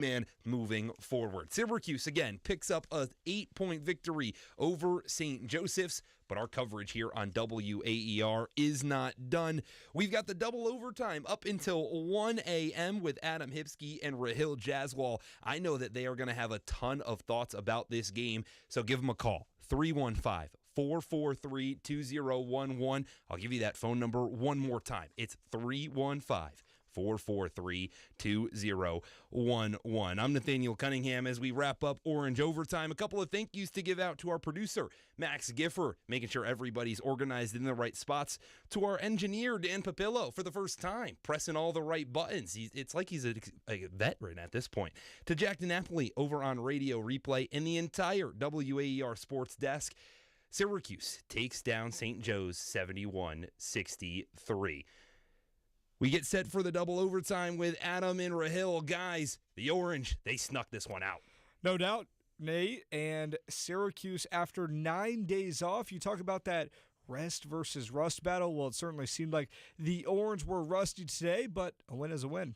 man moving forward. Syracuse, again, picks up a 8-point victory over St. Joseph's, but our coverage here on WAER is not done. We've got the double overtime up until 1 a.m. with Adam Hipsky and Rahil Jaswal. I know that they are going to have a ton of thoughts about this game, so give them a call. 315-443-2011. I'll give you that phone number one more time. It's 315-443-2011. I'm Nathaniel Cunningham as we wrap up Orange Overtime. A couple of thank yous to give out to our producer, Max Giffer, making sure everybody's organized in the right spots. To our engineer, Dan Papillo, for the first time, pressing all the right buttons. It's like he's a veteran at this point. To Jack DiNapoli over on Radio Replay and the entire WAER Sports desk. Syracuse takes down St. Joe's 71-63. We get set for the double overtime with Adam and Rahil. Guys, the Orange, they snuck this one out. No doubt, Nate. And Syracuse, after 9 days off, you talk about that rest versus rust battle. Well, it certainly seemed like the Orange were rusty today, but a win is a win.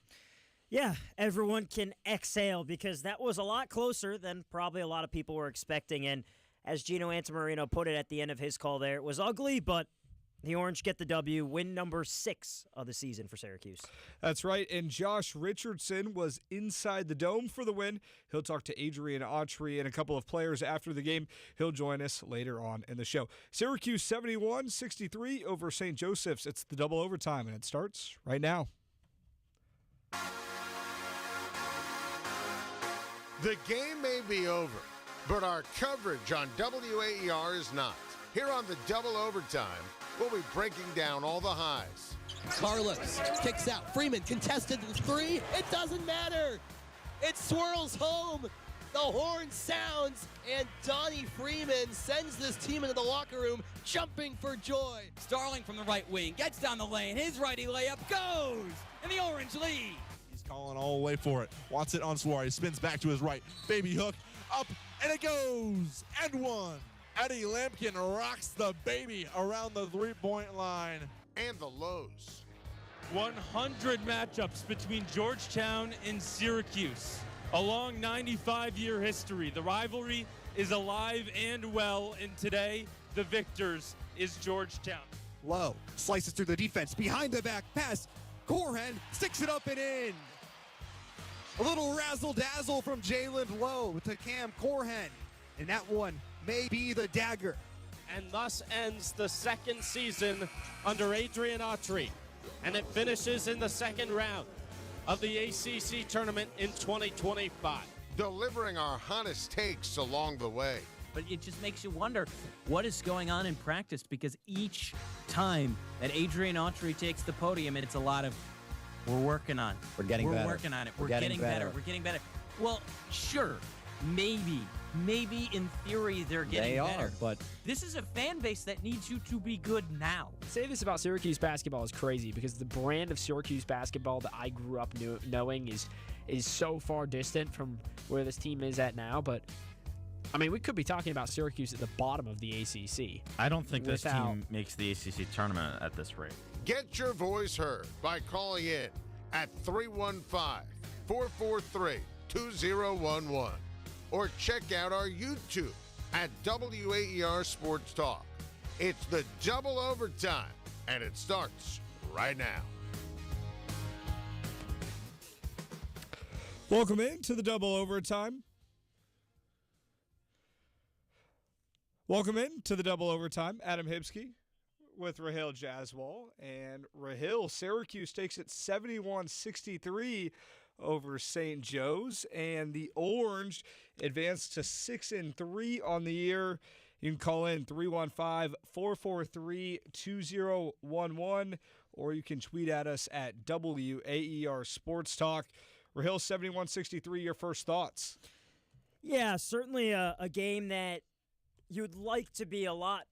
Yeah, everyone can exhale because that was a lot closer than probably a lot of people were expecting. And as Gino Antamarino put it at the end of his call there, it was ugly, but the Orange get the W, win number 6 of the season for Syracuse. That's right, and Josh Richardson was inside the dome for the win. He'll talk to Adrian Autry and a couple of players after the game. He'll join us later on in the show. Syracuse 71-63 over St. Joseph's. It's the double overtime, and it starts right now. The game may be over, but our coverage on WAER is not. Here on the double overtime, we'll be breaking down all the highs. Carlos kicks out. Freeman contested the 3. It doesn't matter. It swirls home. The horn sounds, and Donnie Freeman sends this team into the locker room jumping for joy. Starling from the right wing gets down the lane. His righty layup goes, and the Orange lead. He's calling all the way for it. Wants it on Suarez. Spins back to his right. Baby hook up, and it goes. And one. Eddie Lampkin rocks the baby around the three-point line. And the lows. 100 matchups between Georgetown and Syracuse. A long 95-year history. The rivalry is alive and well, and today the victors is Georgetown. Lowe slices through the defense. Behind the back pass. Corhen sticks it up and in. A little razzle-dazzle from Jalen Lowe to Cam Corhen. And that one may be the dagger. And thus ends the second season under Adrian Autry. And it finishes in the second round of the ACC tournament in 2025. Delivering our hottest takes along the way. But it just makes you wonder what is going on in practice, because each time that Adrian Autry takes the podium, it's a lot of, we're working on. We're getting better. We're working on it. We're getting better. We're getting better. Well, sure, maybe in theory they're getting better. But this is a fan base that needs you to be good now. Say this about Syracuse basketball is crazy, because the brand of Syracuse basketball that I grew up knowing is so far distant from where this team is at now. But I mean, we could be talking about Syracuse at the bottom of the ACC. I don't think this team makes the ACC tournament at this rate. Get your voice heard by calling in at 315-443-2011 or check out our YouTube at WAER Sports Talk. It's the double overtime, and it starts right now. Welcome in to the double overtime. Welcome in to the double overtime. Adam Hipsky with Rahil Jaswal. And Rahil, Syracuse takes it 71-63 over St. Joe's. And the Orange advanced to 6-3 on the year. You can call in 315-443-2011, or you can tweet at us at WAER Sports Talk. Rahil, 71-63, your first thoughts? Yeah, certainly a game that you'd like to be a lot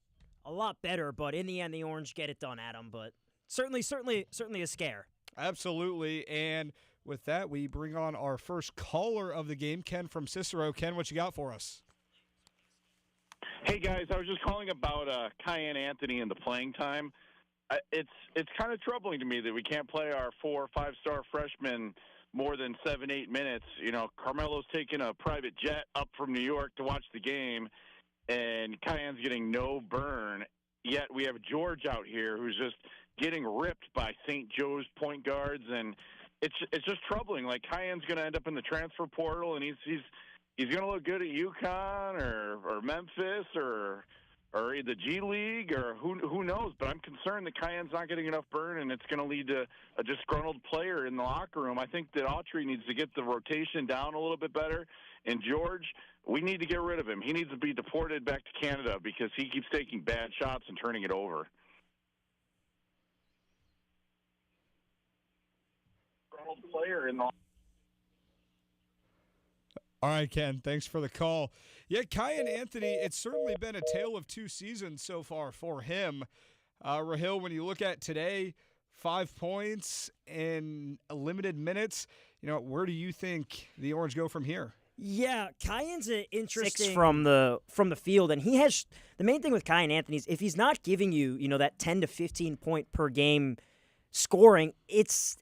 better, but in the end, the Orange get it done, Adam. But certainly a scare. Absolutely. And with that, we bring on our first caller of the game, Ken from Cicero. Ken, what you got for us? Hey, guys, I was just calling about Kyan Anthony and the playing time. It's kind of troubling to me that we can't play our 4 or 5-star freshmen more than 7-8 minutes. Carmelo's taking a private jet up from New York to watch the game, and Cayenne's getting no burn. Yet we have George out here who's just getting ripped by St. Joe's point guards, and it's just troubling. Like, Cayenne's going to end up in the transfer portal, and he's going to look good at UConn or Memphis or the G League or who knows. But I'm concerned that Cayenne's not getting enough burn, and it's going to lead to a disgruntled player in the locker room. I think that Autry needs to get the rotation down a little bit better. And George, we need to get rid of him. He needs to be deported back to Canada because he keeps taking bad shots and turning it over. Player in the All right, Ken, thanks for the call. Yeah, Cayenne Anthony, it's certainly been a tale of two seasons so far for him. Rahil, when you look at today, 5 points in limited minutes, where do you think the Orange go from here? Yeah, Cayenne's an interesting 6 from the field, and he has the main thing with Cayenne Anthony is if he's not giving you that 10 to 15 point per game scoring, it's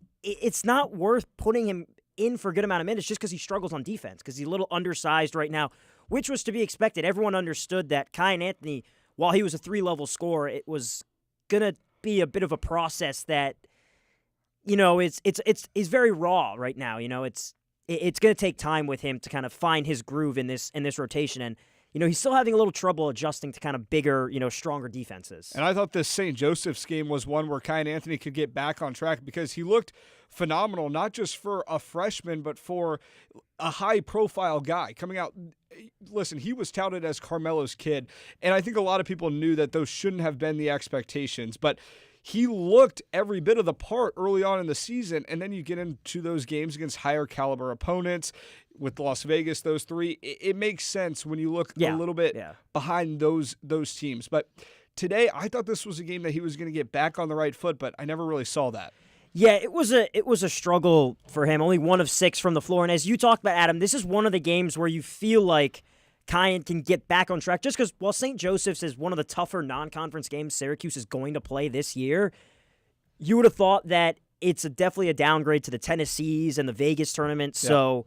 not worth putting him in for a good amount of minutes just because he struggles on defense because he's a little undersized right now, which was to be expected. Everyone understood that Cayenne Anthony, while he was a 3-level scorer, it was gonna be a bit of a process that it's very raw right now. It's going to take time with him to kind of find his groove in this rotation. And, he's still having a little trouble adjusting to kind of bigger, stronger defenses. And I thought this St. Joseph's game was one where Cayenne Anthony could get back on track because he looked phenomenal, not just for a freshman, but for a high-profile guy coming out. Listen, he was touted as Carmelo's kid, and I think a lot of people knew that those shouldn't have been the expectations. But he looked every bit of the part early on in the season, and then you get into those games against higher caliber opponents with Las Vegas, those 3. It makes sense when you look a little bit behind those teams. But today, I thought this was a game that he was going to get back on the right foot, but I never really saw that. Yeah, it was a struggle for him. Only 1 of 6 from the floor, and as you talked about, Adam, this is one of the games where you feel like Cayenne can get back on track just because while St. Joseph's is one of the tougher non-conference games Syracuse is going to play this year, you would have thought that it's definitely a downgrade to the Tennessees and the Vegas tournament. Yeah. So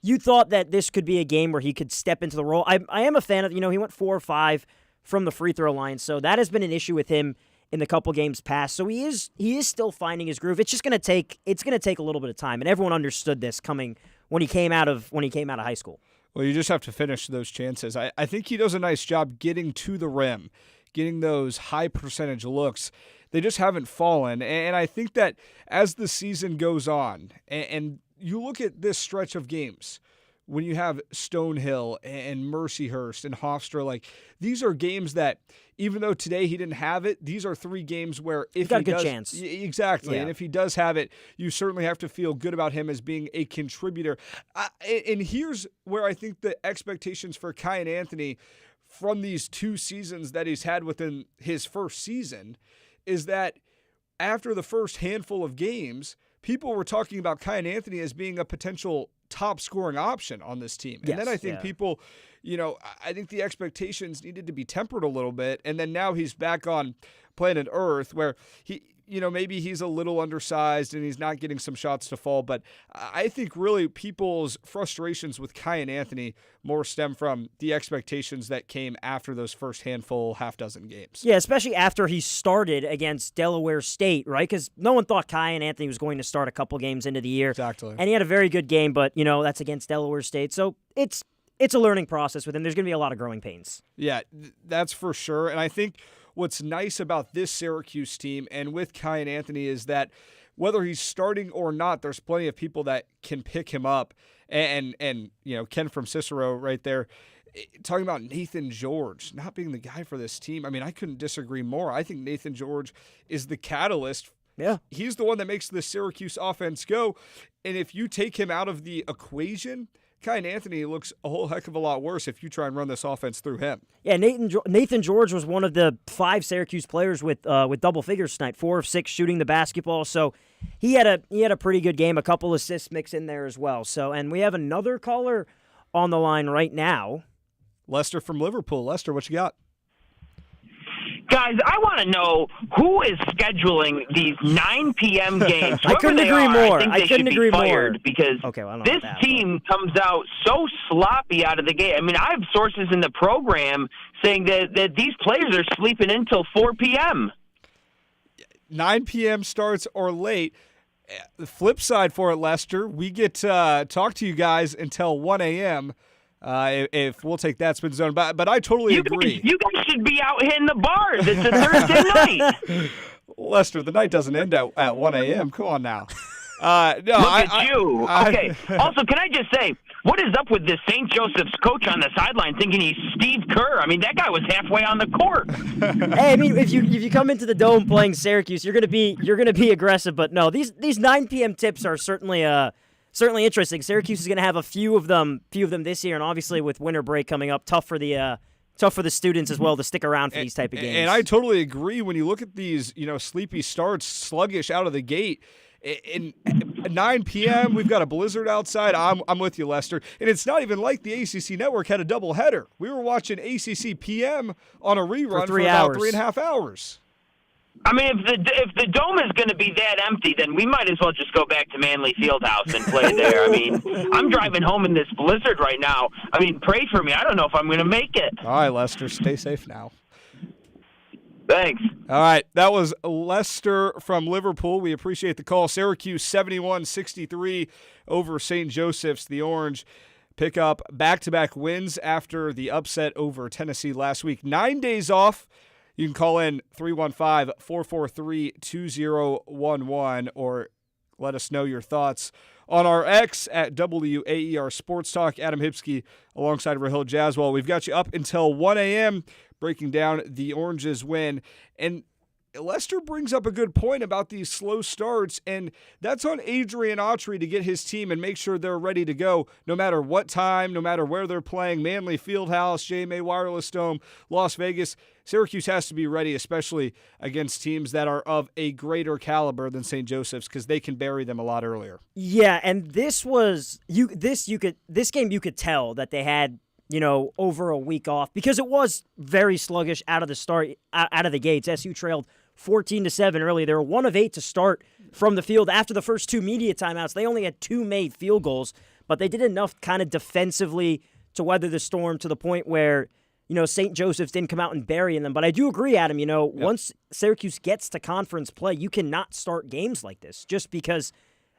you thought that this could be a game where he could step into the role. I am a fan of, he went 4 or 5 from the free throw line, so that has been an issue with him in the couple games past. So he is still finding his groove. It's just going to take a little bit of time, and everyone understood this coming when he came out of high school. Well, you just have to finish those chances. I think he does a nice job getting to the rim, getting those high percentage looks. They just haven't fallen. And I think that as the season goes on, and you look at this stretch of games, when you have Stonehill and Mercyhurst and Hofstra, like these are games that even though today he didn't have it, these are 3 games where if got he a good does, chance. Exactly. Yeah. And if he does have it, you certainly have to feel good about him as being a contributor. And here's where I think the expectations for Cayenne Anthony from these 2 seasons that he's had within his first season is that after the first handful of games, people were talking about Cayenne Anthony as being a potential top scoring option on this team. And then I think people, I think the expectations needed to be tempered a little bit. And then now he's back on planet Earth where he, maybe he's a little undersized and he's not getting some shots to fall. But I think really people's frustrations with Cayenne Anthony more stem from the expectations that came after those first half dozen games. Yeah, especially after he started against Delaware State, right? Because no one thought Cayenne Anthony was going to start a couple games into the year. Exactly. And he had a very good game, but, that's against Delaware State. So it's a learning process with him. There's going to be a lot of growing pains. Yeah, that's for sure. And I think what's nice about this Syracuse team and with Cayenne Anthony is that whether he's starting or not, there's plenty of people that can pick him up. And Ken from Cicero right there talking about Nathan George not being the guy for this team. I mean, I couldn't disagree more. I think Nathan George is the catalyst. Yeah. He's the one that makes the Syracuse offense go. And if you take him out of the equation, Cayenne Anthony looks a whole heck of a lot worse if you try and run this offense through him. Yeah, Nathan George was one of the 5 Syracuse players with double figures tonight, 4 of 6 shooting the basketball. So he had a pretty good game, a couple assists mixed in there as well. So, and we have another caller on the line right now. Lester from Liverpool. Lester, what you got? Guys, guys, I want to know who is scheduling these 9 p.m. games. I couldn't agree more. I couldn't agree more because this that, team comes out so sloppy out of the gate. I mean, I have sources in the program saying that these players are sleeping until 4 p.m. 9 p.m. starts or late. The flip side for it, Lester, we get to talk to you guys until 1 a.m. If we'll take that spin zone. But I totally agree. You guys should be out hitting the bars. It's a Thursday night. Lester, the night doesn't end at 1 a.m. Come on now. No, Look at you. Okay. Also, can I just say, what is up with this St. Joseph's coach on the sideline thinking he's Steve Kerr? I mean, that guy was halfway on the court. Hey, I mean, if you come into the Dome playing Syracuse, you're gonna be aggressive. But no, these 9 p.m. tips are certainly interesting. Syracuse is gonna have a few of them this year, and obviously with winter break coming up, tough for the students as well to stick around for these type of games. And I totally agree. When you look at these, sleepy starts, sluggish out of the gate. In 9 p.m., we've got a blizzard outside. I'm with you, Lester. And it's not even like the ACC network had a doubleheader. We were watching ACC PM on a rerun for about 3.5 hours. I mean, if the Dome is going to be that empty, then we might as well just go back to Manley Fieldhouse and play there. I mean, I'm driving home in this blizzard right now. I mean, pray for me. I don't know if I'm going to make it. All right, Lester, stay safe now. Thanks. All right, that was Lester from Liverpool. We appreciate the call. Syracuse 71-63 over St. Joseph's. The Orange pick up back-to-back wins after the upset over Tennessee last week. 9 days off. You can call in 315-443-2011 or let us know your thoughts on our X at WAER Sports Talk. Adam Hipsky alongside Rahil Jaswal. We've got you up until 1 a.m., breaking down the Orange's win. And Lester brings up a good point about these slow starts, and that's on Adrian Autry to get his team and make sure they're ready to go no matter what time, no matter where they're playing. Manley Fieldhouse, JMA Wireless Dome, Las Vegas. Syracuse has to be ready, especially against teams that are of a greater caliber than St. Joseph's, because they can bury them a lot earlier. Yeah, and this game you could tell that they had over a week off because it was very sluggish out of the start, out of the gates. SU trailed 14-7 early. They were 1 of 8 to start from the field after the first 2 media timeouts. They only had 2 made field goals, but they did enough kind of defensively to weather the storm to the point where, St. Joseph's didn't come out and bury them. But I do agree, Adam, once Syracuse gets to conference play, you cannot start games like this just because,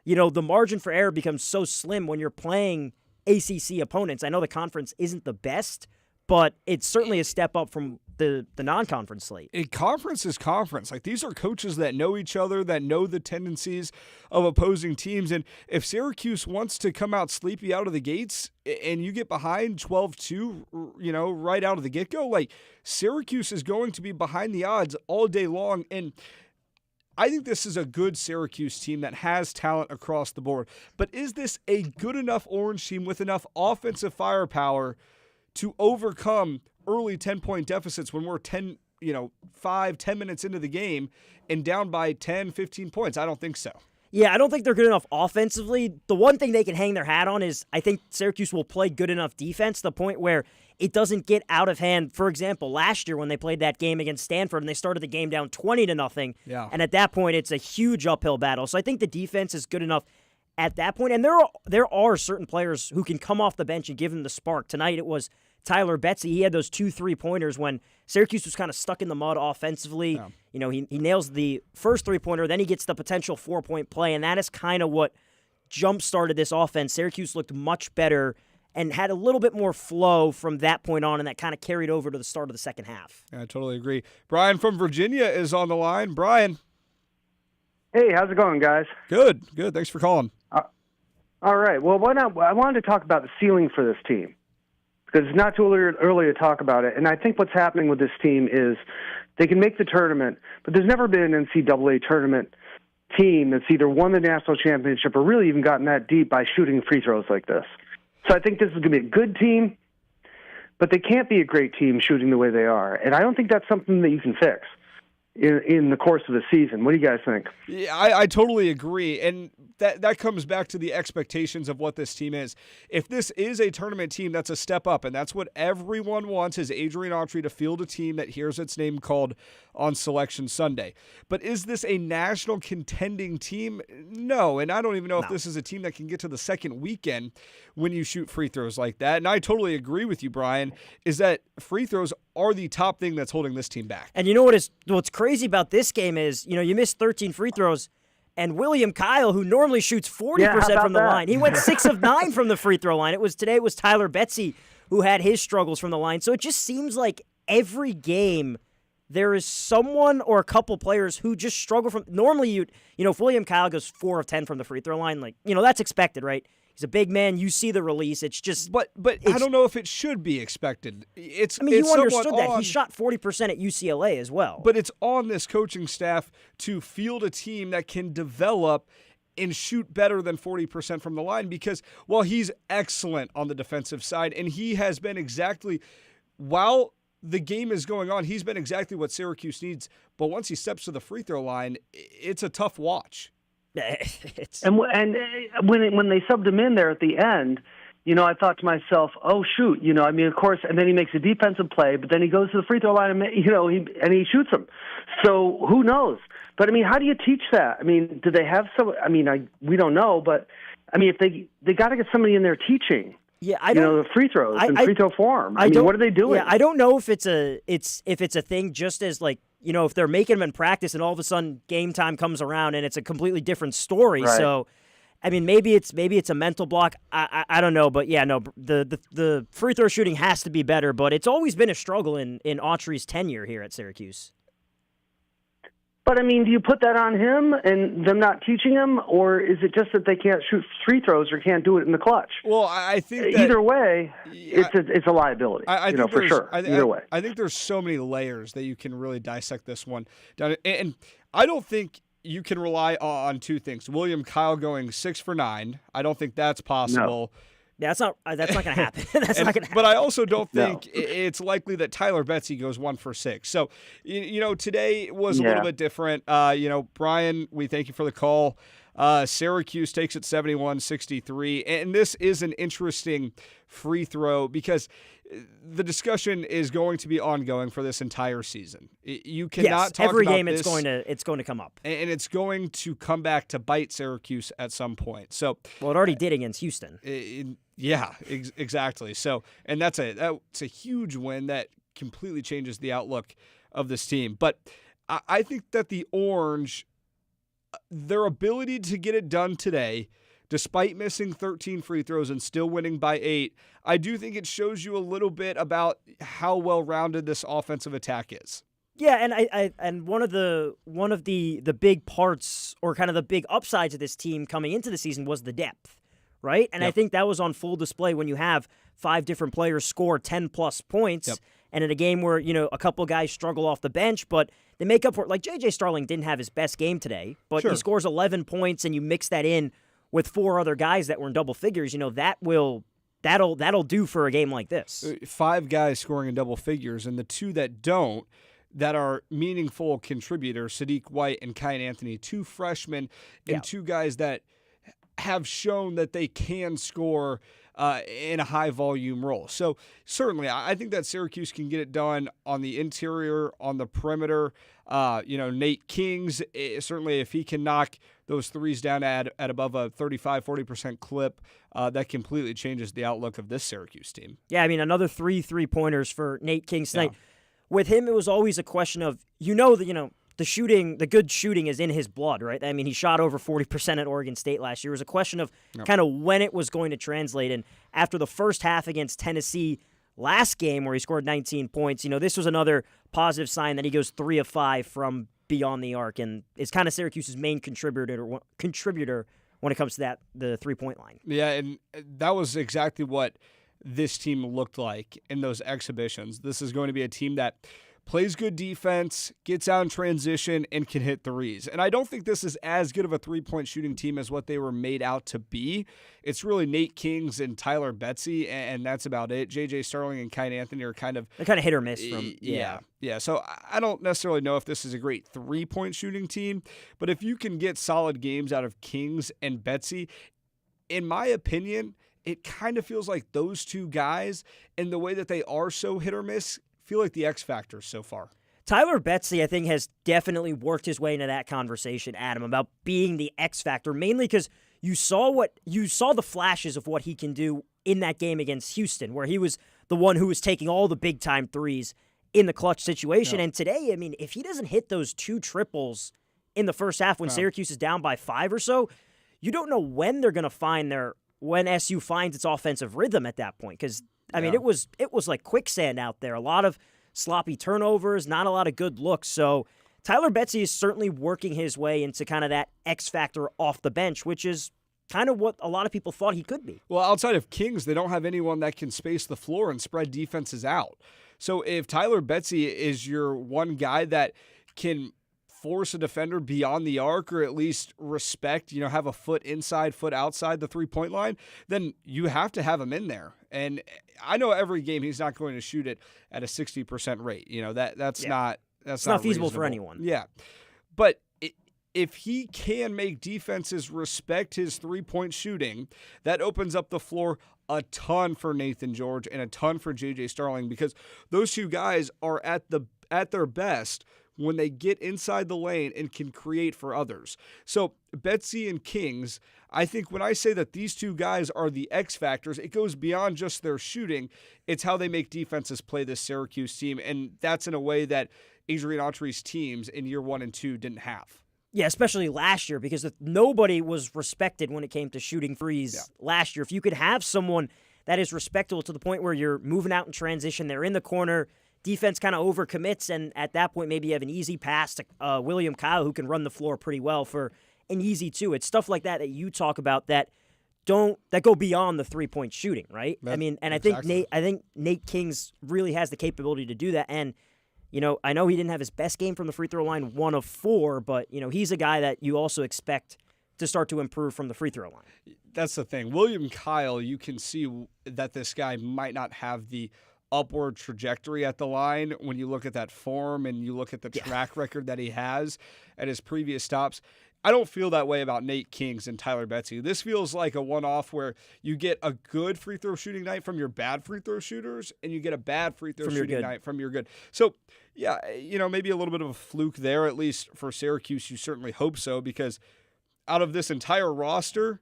the margin for error becomes so slim when you're playing ACC opponents. I know the conference isn't the best, but it's certainly a step up from the non-conference slate. A conference is conference. Like, these are coaches that know each other, that know the tendencies of opposing teams. And if Syracuse wants to come out sleepy out of the gates and you get behind 12-2, right out of the get-go, like, Syracuse is going to be behind the odds all day long. And I think this is a good Syracuse team that has talent across the board. But is this a good enough Orange team with enough offensive firepower to overcome early 10-point deficits when we're 10 minutes into the game and down by 10, 15 points? I don't think so. Yeah, I don't think they're good enough offensively. The one thing they can hang their hat on is I think Syracuse will play good enough defense to the point where it doesn't get out of hand. For example, last year when they played that game against Stanford and they started the game down 20-0, and at that point it's a huge uphill battle. So I think the defense is good enough at that point. And there are certain players who can come off the bench and give them the spark. Tonight it was Tyler Betsy. He had those 2 3-pointers when Syracuse was kind of stuck in the mud offensively. Yeah. He nails the first 3-pointer, then he gets the potential 4-point play, and that is kind of what jump-started this offense. Syracuse looked much better and had a little bit more flow from that point on, and that kind of carried over to the start of the second half. Yeah, I totally agree. Brian from Virginia is on the line. Brian. Hey, how's it going, guys? Good. Thanks for calling. All right. Well, I wanted to talk about the ceiling for this team because it's not too early to talk about it. And I think what's happening with this team is they can make the tournament, but there's never been an NCAA tournament team that's either won the national championship or really even gotten that deep by shooting free throws like this. So I think this is going to be a good team, but they can't be a great team shooting the way they are. And I don't think that's something that you can fix. in the course of the season. What do you guys think? Yeah, I totally agree. And that comes back to the expectations of what this team is. If this is a tournament team, that's a step up, and that's what everyone wants, is Adrian Autry to field a team that hears its name called on Selection Sunday. But is this a national contending team? No, and I don't even know if this is a team that can get to the second weekend when you shoot free throws like that. And I totally agree with you, Brian, is that free throws are the top thing that's holding this team back. And you know what's crazy about this game is, you missed 13 free throws, and William Kyle, who normally shoots 40% from the line, he went 6 of 9 from the free throw line. Today it was Tyler Betsy who had his struggles from the line. So it just seems like every game there is someone or a couple players who just struggle from. Normally, if William Kyle goes 4 of 10 from the free throw line, that's expected, right? He's a big man. You see the release. It's just, but I don't know if it should be expected. You understood that he shot 40% at UCLA as well. But it's on this coaching staff to field a team that can develop and shoot better than 40% from the line, because while he's excellent on the defensive side, and he has been exactly, while the game is going on, he's been exactly what Syracuse needs. But once he steps to the free throw line, it's a tough watch. And when they subbed him in there at the end, I thought to myself, oh shoot, of course, and then he makes a defensive play, but then he goes to the free throw line and he shoots them. So who knows? But how do you teach that? Do they have some? We don't know, but if they got to get somebody in there teaching. Yeah, I don't. The free throws in free throw form. What are they doing? Yeah, I don't know if it's a thing just as if they're making them in practice and all of a sudden game time comes around and it's a completely different story. Right. So, maybe it's a mental block. I don't know, but yeah, no, the free throw shooting has to be better. But it's always been a struggle in Autry's tenure here at Syracuse. But do you put that on him and them not teaching him, or is it just that they can't shoot free throws or can't do it in the clutch? Well, I think that, either way, it's a liability. I think for sure. Either way, I think there's so many layers that you can really dissect this one down, and I don't think you can rely on two things. William Kyle going 6 for 9. I don't think that's possible. No. Yeah, that's not going to happen. Not going to happen. But I also don't think it's likely that Tyler Betsy goes 1 for 6. So, today was a little bit different. Brian, we thank you for the call. Syracuse takes it 71-63. And this is an interesting free throw because the discussion is going to be ongoing for this entire season. You cannot talk every about game this, it's going to come up. and it's going to come back to bite Syracuse at some point. So, it already did against Houston. Yeah, exactly. So, and that's a huge win that completely changes the outlook of this team. But I think that the Orange, their ability to get it done today, despite missing 13 free throws and still winning by 8, I do think it shows you a little bit about how well-rounded this offensive attack is. Yeah, and one of the big parts or kind of the big upsides of this team coming into the season was the depth. Right? And I think that was on full display when you have 5 different players score 10-plus points, and in a game where, a couple guys struggle off the bench, but they make up for it. Like J.J. Starling didn't have his best game today, but he scores 11 points, and you mix that in with 4 other guys that were in double figures, that'll do for a game like this. 5 guys scoring in double figures, and the 2 that don't, that are meaningful contributors, Sadiq White and Kyan Anthony, 2 freshmen and 2 guys that have shown that they can score in a high-volume role. So certainly, I think that Syracuse can get it done on the interior, on the perimeter. Nate Kings, certainly if he can knock those threes down at above a 35-40% clip, that completely changes the outlook of this Syracuse team. Yeah, another 3 3-pointers for Nate Kings tonight. Yeah. With him, it was always a question of, the good shooting is in his blood, right? He shot over 40% at Oregon State last year. It was a question of kind of when it was going to translate. And after the first half against Tennessee last game where he scored 19 points, this was another positive sign that he goes 3 of 5 from beyond the arc and is kind of Syracuse's main contributor when it comes to the 3-point line. Yeah, and that was exactly what this team looked like in those exhibitions. This is going to be a team that plays good defense, gets out in transition, and can hit threes. And I don't think this is as good of a three-point shooting team as what they were made out to be. It's really Nate Kings and Tyler Betsy, and that's about it. J.J. Starling and Kyle Anthony are kind of hit or miss from Yeah, so I don't necessarily know if this is a great three-point shooting team, but if you can get solid games out of Kings and Betsy, in my opinion, it kind of feels like those two guys, and the way that they are so hit or miss, feel like the X factors so far. Tyler Betsy, I think, has definitely worked his way into that conversation, Adam, about being the X factor, mainly because you saw the flashes of what he can do in that game against Houston, where he was the one who was taking all the big-time threes in the clutch situation. Yeah. And today, I mean, if he doesn't hit those 2 triples in the first half when Syracuse is down by 5 or so, you don't know when they're going to find when SU finds its offensive rhythm at that point. Because, I mean, it was like quicksand out there. A lot of sloppy turnovers, not a lot of good looks. So Tyler Betsy is certainly working his way into kind of that X factor off the bench, which is kind of what a lot of people thought he could be. Well, outside of Kings, they don't have anyone that can space the floor and spread defenses out. So if Tyler Betsy is your one guy that can force a defender beyond the arc, or at least respect, have a foot inside, foot outside the three-point line, then you have to have him in there. And I know every game he's not going to shoot it at a 60% rate. That's not feasible reasonable for anyone. Yeah. But if he can make defenses respect his three-point shooting, that opens up the floor a ton for Nathan George and a ton for J.J. Starling, because those two guys are at their best when they get inside the lane and can create for others. So Betsy and Kings, I think when I say that these two guys are the X factors, it goes beyond just their shooting. It's how they make defenses play this Syracuse team, and that's in a way that Adrian Autry's teams in year 1 and 2 didn't have. Yeah, especially last year, because nobody was respected when it came to shooting threes last year. If you could have someone that is respectable to the point where you're moving out in transition, they're in the corner, defense kind of overcommits, and at that point maybe you have an easy pass to William Kyle, who can run the floor pretty well for an easy 2. It's stuff like that you talk about that go beyond the three-point shooting, right? I think Nate Kings really has the capability to do that. And I know he didn't have his best game from the free throw line, 1 of 4, but he's a guy that you also expect to start to improve from the free throw line. That's the thing. William Kyle, you can see that this guy might not have the upward trajectory at the line when you look at that form and you look at the track record that he has at his previous stops. I don't feel that way about Nate Kings and Tyler Betsy. This feels like a one-off where you get a good free throw shooting night from your bad free throw shooters, and you get a bad free throw shooting night from your good. So, yeah, maybe a little bit of a fluke there, at least for Syracuse. You certainly hope so, because out of this entire roster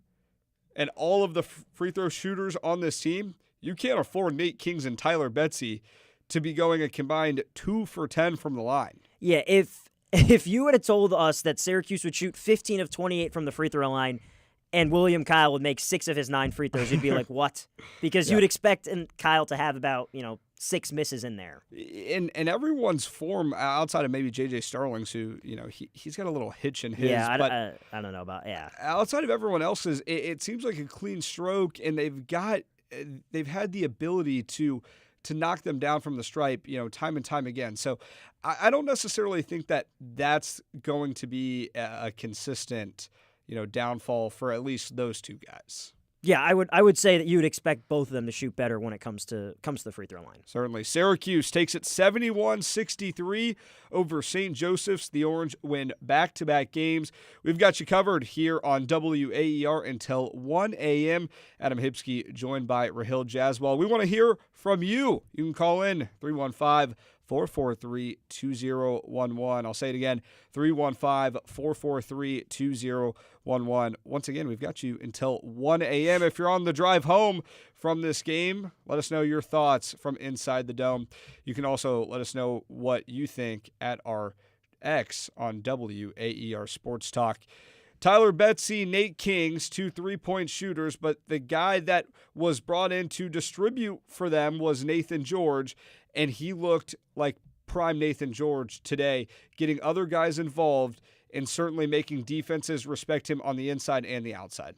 and all of the free throw shooters on this team, you can't afford Nate Kings and Tyler Betsy to be going a combined 2 for 10 from the line. Yeah, if you had told us that Syracuse would shoot 15 of 28 from the free throw line and William Kyle would make 6 of his 9 free throws, you'd be like, what? Because you would expect Kyle to have about, 6 misses in there. And everyone's form, outside of maybe J.J. Starling's, who, he's got a little hitch in his. Yeah, but I don't know about, outside of everyone else's, it seems like a clean stroke, and they've had the ability to knock them down from the stripe, time and time again. So I don't necessarily think that that's going to be a consistent, downfall for at least those two guys. Yeah, I would say that you would expect both of them to shoot better when it comes to the free throw line. Certainly. Syracuse takes it 71-63 over St. Joseph's. The Orange win back-to-back games. We've got you covered here on WAER until 1 a.m. Adam Hibsky joined by Rahil Jaswal. We want to hear from you. You can call in 315-443-2011. I'll say it again, 315-443-2011. Once again, we've got you until 1 a.m. If you're on the drive home from this game, let us know your thoughts from inside the dome. You can also let us know what you think at our X on WAER Sports Talk. Tyler Betsy, Nate Kings, 2 3-point shooters, but the guy that was brought in to distribute for them was Nathan George, and he looked like prime Nathan George today, getting other guys involved and certainly making defenses respect him on the inside and the outside.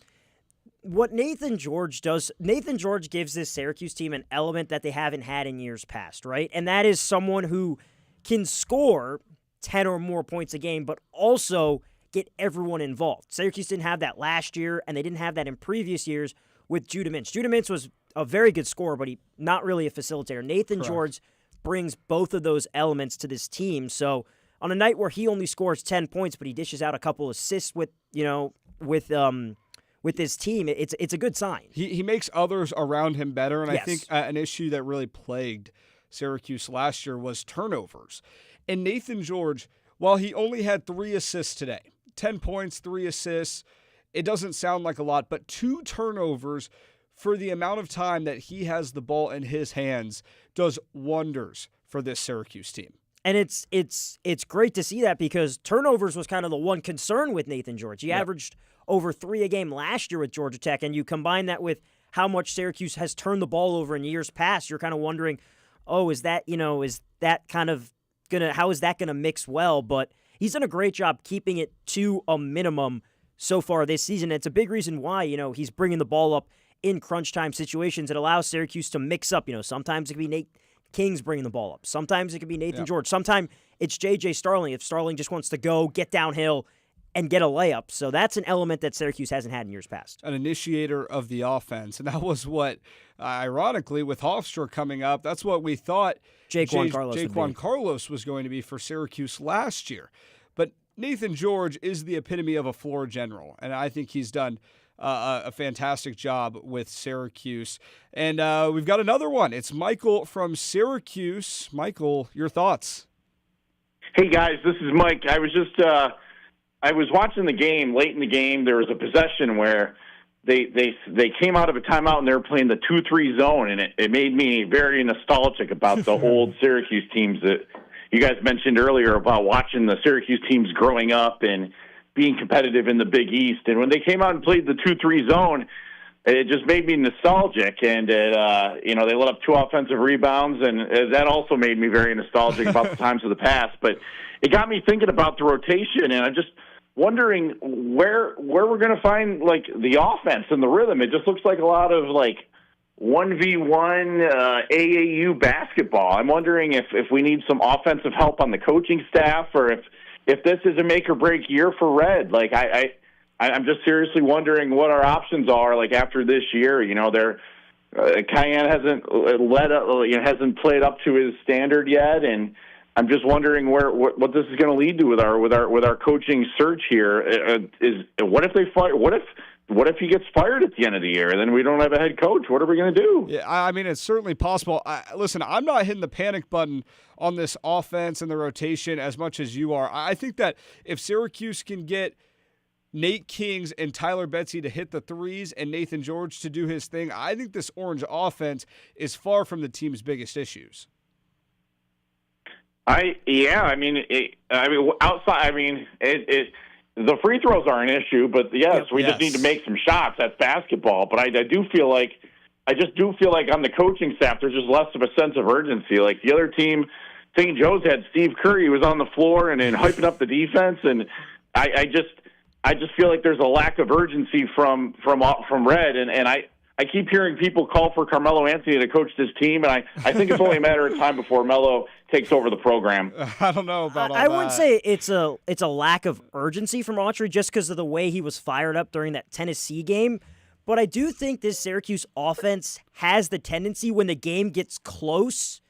What Nathan George does, Nathan George gives this Syracuse team an element that they haven't had in years past, right? And that is someone who can score 10 or more points a game, but also get everyone involved. Syracuse didn't have that last year, and they didn't have that in previous years with Judah Mintz. Judah Mintz was a very good scorer, but he not really a facilitator. Nathan George brings both of those elements to this team. So on a night where he only scores 10 points, but he dishes out a couple assists with his team, it's a good sign. He makes others around him better, and Yes. I think an issue that really plagued Syracuse last year was turnovers. And Nathan George, while he only had 3 assists today, 10 points, 3 assists, it doesn't sound like a lot, but 2 turnovers for the amount of time that he has the ball in his hands does wonders for this Syracuse team. And it's great to see that, because turnovers was kind of the one concern with Nathan George. He averaged over 3 a game last year with Georgia Tech, and you combine that with how much Syracuse has turned the ball over in years past, you're kind of wondering, how is that gonna mix well? But he's done a great job keeping it to a minimum so far this season. It's a big reason why, he's bringing the ball up in crunch time situations. It allows Syracuse to mix up. Sometimes it could be Nate King's bringing the ball up. Sometimes it could be Nathan George. Sometimes it's J.J. Starling if Starling just wants to go, get downhill, and get a layup. So that's an element that Syracuse hasn't had in years past. An initiator of the offense. And that was what, ironically, with Hofstra coming up, that's what we thought Jaquan Carlos was going to be for Syracuse last year. But Nathan George is the epitome of a floor general, and I think he's done a fantastic job with Syracuse. And we've got another one. It's Michael from Syracuse. Michael, your thoughts? Hey, guys, this is Mike. I was just I was watching the game. Late in the game, there was a possession where they came out of a timeout and they were playing the 2-3 zone, and it made me very nostalgic about the old Syracuse teams that you guys mentioned earlier about watching the Syracuse teams growing up and being competitive in the Big East. And when they came out and played the 2-3 zone, it just made me nostalgic. And, they let up 2 offensive rebounds, and that also made me very nostalgic about the times of the past. But it got me thinking about the rotation, and I'm just wondering where we're going to find, the offense and the rhythm. It just looks like a lot of, 1v1 AAU basketball. I'm wondering if we need some offensive help on the coaching staff, or if this is a make-or-break year for Red. I'm just seriously wondering what our options are, after this year. Cayenne hasn't played up to his standard yet, and I'm just wondering what this is going to lead to with our coaching search here. What if they fire? What if he gets fired at the end of the year, and then we don't have a head coach? What are we going to do? Yeah, I mean, it's certainly possible. Listen, I'm not hitting the panic button on this offense and the rotation as much as you are. I think that if Syracuse can get Nate Kings and Tyler Betsy to hit the threes and Nathan George to do his thing, I think this Orange offense is far from the team's biggest issues. The free throws are an issue, but yes, we just need to make some shots. That's basketball. But I just do feel like on the coaching staff, there's just less of a sense of urgency. Like the other team, St. Joe's had Steve Curry, who was on the floor and hyping up the defense, and I just feel like there's a lack of urgency from Red, and I keep hearing people call for Carmelo Anthony to coach this team, and I think it's only a matter of time before Melo takes over the program. I don't know about all I that. wouldn't say it's a lack of urgency from Autry just because of the way he was fired up during that Tennessee game. But I do think this Syracuse offense has the tendency when the game gets close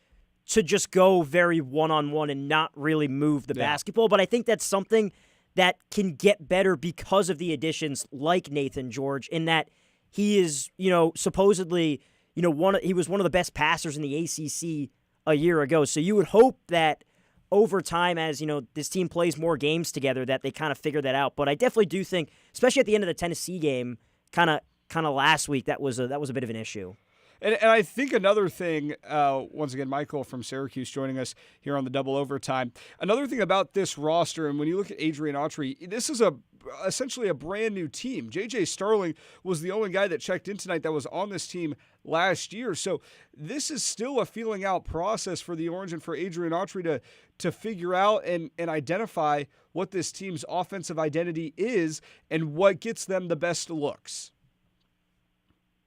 to just go very one-on-one and not really move the basketball. But I think that's something that can get better because of the additions like Nathan George, in that he is, supposedly, he was one of the best passers in the ACC a year ago. So you would hope that over time, as this team plays more games together, that they kind of figure that out. But I definitely do think, especially at the end of the Tennessee game, kind of last week, that was a bit of an issue. And I think another thing, once again, Michael from Syracuse joining us here on the Double Overtime. Another thing about this roster, and when you look at Adrian Autry, this is essentially a brand new team. J.J. Starling was the only guy that checked in tonight that was on this team last year. So this is still a feeling out process for the Orange and for Adrian Autry to figure out and identify what this team's offensive identity is and what gets them the best looks.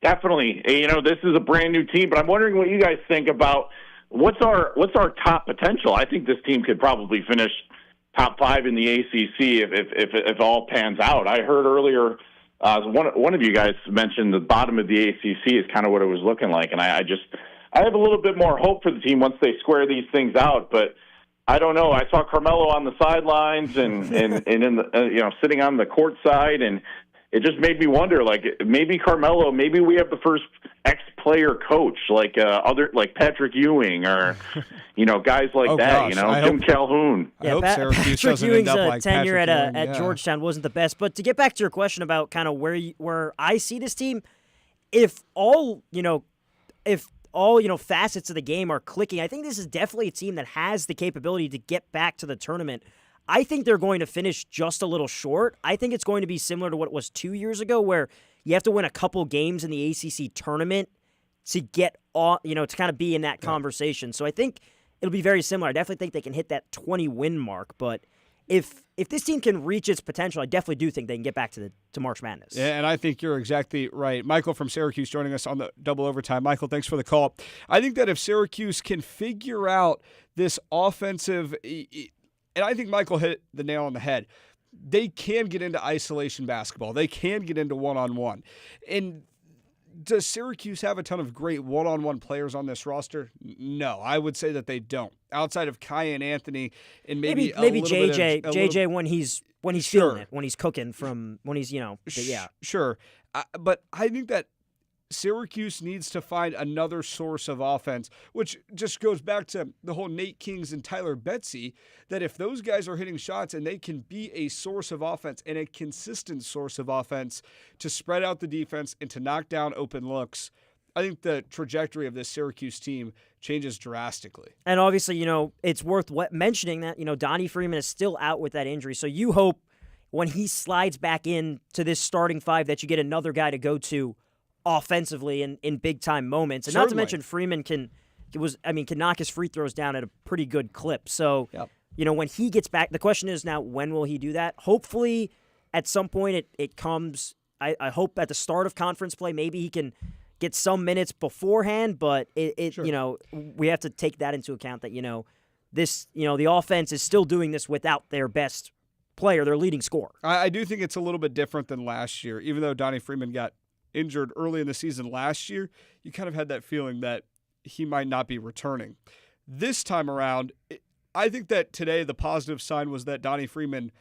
Definitely. This is a brand new team, but I'm wondering what you guys think about what's our top potential? I think this team could probably finish top 5 in the ACC if all pans out. I heard earlier one of you guys mentioned the bottom of the ACC is kind of what it was looking like, and I have a little bit more hope for the team once they square these things out, but I don't know. I saw Carmelo on the sidelines and in the sitting on the court side, and it just made me wonder. Like maybe Carmelo, maybe we have the first ex-player coach like Patrick Ewing or guys like that. Gosh, Jim Calhoun. I hope Syracuse Patrick doesn't Ewing's end up like tenure Patrick Ewing, at Georgetown wasn't the best. But to get back to your question about kind of where I see this team, if all facets of the game are clicking, I think this is definitely a team that has the capability to get back to the tournament. I think they're going to finish just a little short. I think it's going to be similar to what it was 2 years ago, where you have to win a couple games in the ACC tournament to get to kind of be in that conversation. So I think it'll be very similar. I definitely think they can hit that 20-win mark, but if this team can reach its potential, I definitely do think they can get back to March Madness. Yeah, and I think you're exactly right. Michael from Syracuse joining us on the double overtime. Michael, thanks for the call. I think that if Syracuse can figure out this offensive, and I think Michael hit the nail on the head, they can get into isolation basketball. They can get into one-on-one. And does Syracuse have a ton of great one-on-one players on this roster? No, I would say that they don't. Outside of Kai and Anthony, and maybe JJ when he's feeling it, when he's cooking when he's Sure, but I think that Syracuse needs to find another source of offense, which just goes back to the whole Nate Kings and Tyler Betsy, that if those guys are hitting shots and they can be a source of offense and a consistent source of offense to spread out the defense and to knock down open looks, I think the trajectory of this Syracuse team changes drastically. And obviously, it's worth mentioning that, Donnie Freeman is still out with that injury. So you hope when he slides back in to this starting 5 that you get another guy to go to offensively in big-time moments. And not to mention Freeman can knock his free throws down at a pretty good clip. So, when he gets back, the question is now, when will he do that? Hopefully, at some point it comes, I hope at the start of conference play, maybe he can get some minutes beforehand, but we have to take that into account that, the offense is still doing this without their best player, their leading scorer. I do think it's a little bit different than last year. Even though Donnie Freeman got injured early in the season last year, you kind of had that feeling that he might not be returning. This time around, I think that today the positive sign was that Donnie Freeman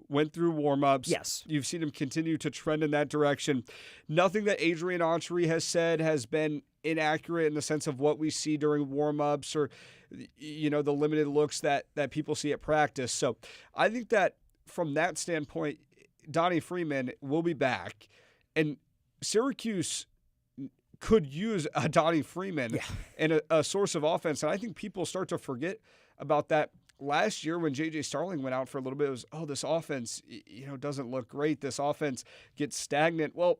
went through warm-ups. Yes. You've seen him continue to trend in that direction. Nothing that Adrian Autry has said has been inaccurate in the sense of what we see during warm-ups or, the limited looks that people see at practice. So I think that from that standpoint, Donnie Freeman will be back. And Syracuse could use a Donnie Freeman and a source of offense. And I think people start to forget about that. Last year when J.J. Starling went out for a little bit, it was, this offense, doesn't look great. This offense gets stagnant. Well,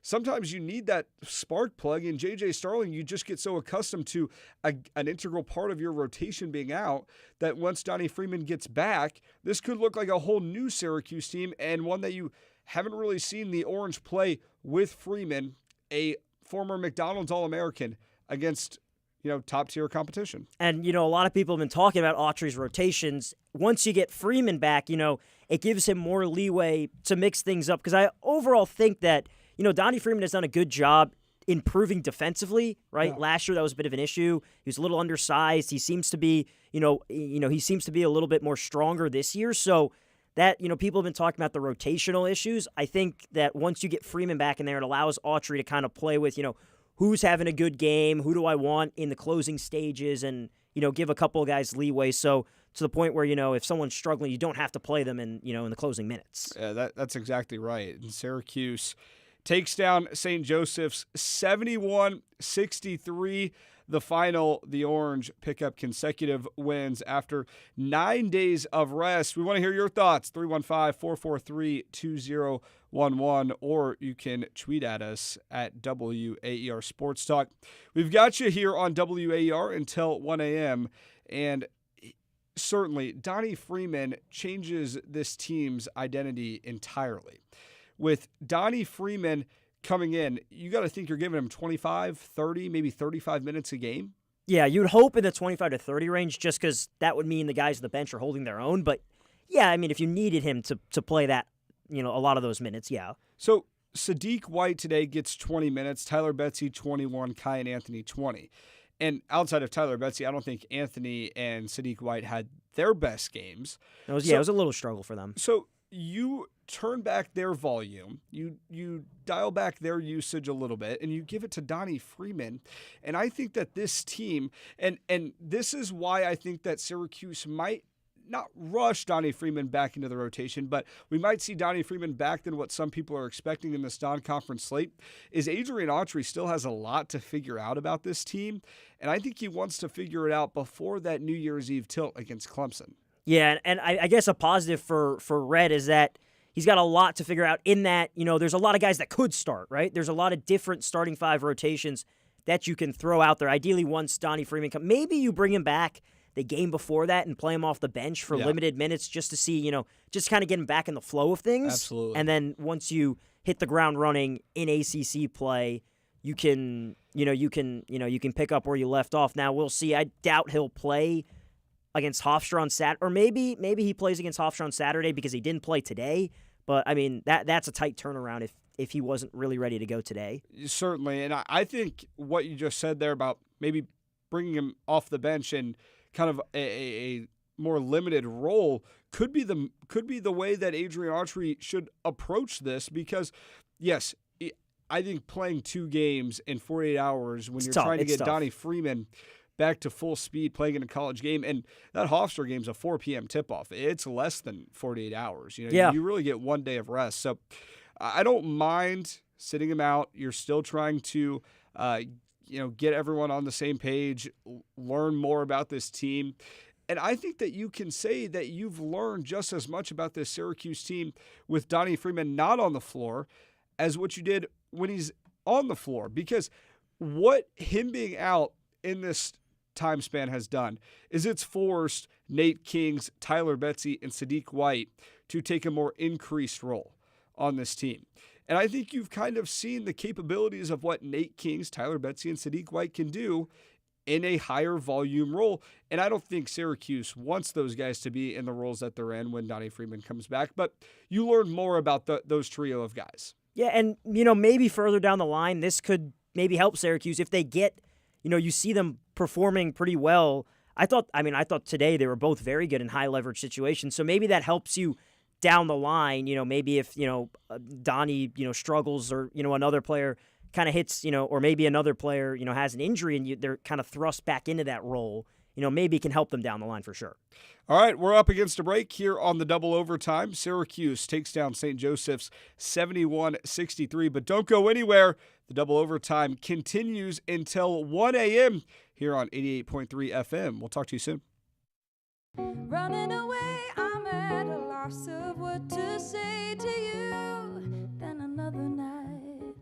sometimes you need that spark plug. And J.J. Starling, you just get so accustomed to an integral part of your rotation being out that once Donnie Freeman gets back, this could look like a whole new Syracuse team and one that you haven't really seen the Orange play with Freeman, a former McDonald's All-American, against top-tier competition. And, a lot of people have been talking about Autry's rotations. Once you get Freeman back, it gives him more leeway to mix things up. Because I overall think that, Donnie Freeman has done a good job improving defensively, right? Yeah. Last year, that was a bit of an issue. He was a little undersized. He seems to be, he seems to be a little bit more stronger this year. So that, people have been talking about the rotational issues. I think that once you get Freeman back in there, it allows Autry to kind of play with, who's having a good game, who do I want in the closing stages, and, give a couple of guys leeway. So to the point where, if someone's struggling, you don't have to play them in the closing minutes. Yeah, that's exactly right. And Syracuse takes down St. Joseph's 71-63. The final, the Orange pick up consecutive wins after 9 days of rest. We want to hear your thoughts, 315-443-2011, or you can tweet at us at WAER Sports Talk. We've got you here on WAER until 1 a.m., and certainly Donnie Freeman changes this team's identity entirely. With Donnie Freeman coming in, you got to think you're giving him 25, 30, maybe 35 minutes a game. Yeah, you'd hope in the 25 to 30 range just because that would mean the guys on the bench are holding their own. But, yeah, I mean, if you needed him to play that, a lot of those minutes, yeah. So Sadiq White today gets 20 minutes, Tyler Betsy 21, Kai and Anthony 20. And outside of Tyler Betsy, I don't think Anthony and Sadiq White had their best games. It was a little struggle for them. So you turn back their volume, you dial back their usage a little bit, and you give it to Donnie Freeman. And I think that this team, and this is why I think that Syracuse might not rush Donnie Freeman back into the rotation, but we might see Donnie Freeman back than what some people are expecting in this non-conference slate, is Adrian Autry still has a lot to figure out about this team, and I think he wants to figure it out before that New Year's Eve tilt against Clemson. Yeah, and I guess a positive for Red is that he's got a lot to figure out in that, there's a lot of guys that could start, right? There's a lot of different starting five rotations that you can throw out there. Ideally, once Donnie Freeman comes, maybe you bring him back the game before that and play him off the bench for limited minutes just to see, just kind of get him back in the flow of things. Absolutely. And then once you hit the ground running in ACC play, you can pick up where you left off. Now we'll see. I doubt he'll play against Hofstra on Saturday, or maybe he plays against Hofstra on Saturday because he didn't play today. But I mean that's a tight turnaround if he wasn't really ready to go today. Certainly, and I think what you just said there about maybe bringing him off the bench and kind of a more limited role could be the way that Adrian Autry should approach this, because yes, I think playing 2 games in 48 hours when you're trying to get Donnie Freeman back to full speed playing in a college game, and that Hofstra game's a 4 p.m. tip-off. It's less than 48 hours. You really get 1 day of rest. So I don't mind sitting him out. You're still trying to get everyone on the same page, learn more about this team. And I think that you can say that you've learned just as much about this Syracuse team with Donnie Freeman not on the floor as what you did when he's on the floor. Because what him being out in this time span has done is it's forced Nate Kings, Tyler Betsy, and Sadiq White to take a more increased role on this team. And I think you've kind of seen the capabilities of what Nate Kings, Tyler Betsy, and Sadiq White can do in a higher volume role. And I don't think Syracuse wants those guys to be in the roles that they're in when Donnie Freeman comes back. But you learn more about those trio of guys. Yeah, and, maybe further down the line, this could maybe help Syracuse if they get, you see them performing pretty well. I thought today they were both very good in high leverage situations. So maybe that helps you down the line, maybe if, Donnie, struggles or, another player kind of hits, or maybe another player, has an injury and they're kind of thrust back into that role, maybe it can help them down the line for sure. All right, we're up against a break here on the double overtime. Syracuse takes down St. Joseph's 71-63, but don't go anywhere. The double overtime continues until 1 a.m. here on 88.3 FM. We'll talk to you soon. Running away, I'm at a loss of what to say to you. Then another night,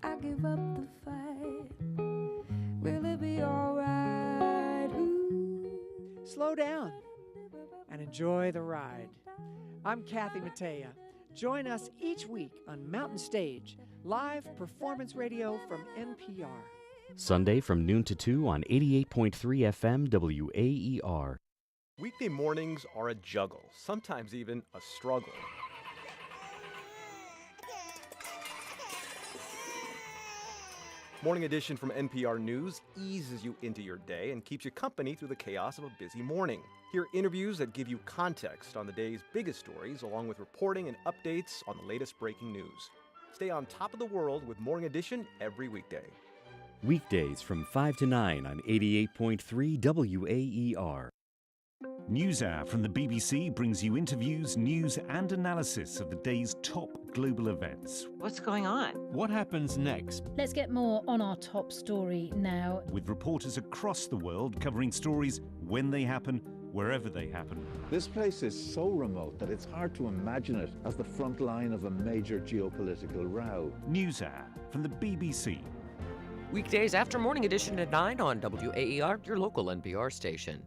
I give up the fight. Will it be alright? Slow down and enjoy the ride. I'm Kathy Mattea. Join us each week on Mountain Stage, live performance radio from NPR. Sunday from noon to 2 on 88.3 FM WAER. Weekday mornings are a juggle, sometimes even a struggle. Morning Edition from NPR News eases you into your day and keeps you company through the chaos of a busy morning. Hear interviews that give you context on the day's biggest stories, along with reporting and updates on the latest breaking news. Stay on top of the world with Morning Edition every weekday. Weekdays from 5 to 9 on 88.3 WAER. NewsHour from the BBC brings you interviews, news and analysis of the day's top global events. What's going on? What happens next? Let's get more on our top story now. With reporters across the world covering stories when they happen, wherever they happen. This place is so remote that it's hard to imagine it as the front line of a major geopolitical row. NewsHour from the BBC. Weekdays after Morning Edition at 9 on WAER, your local NPR station.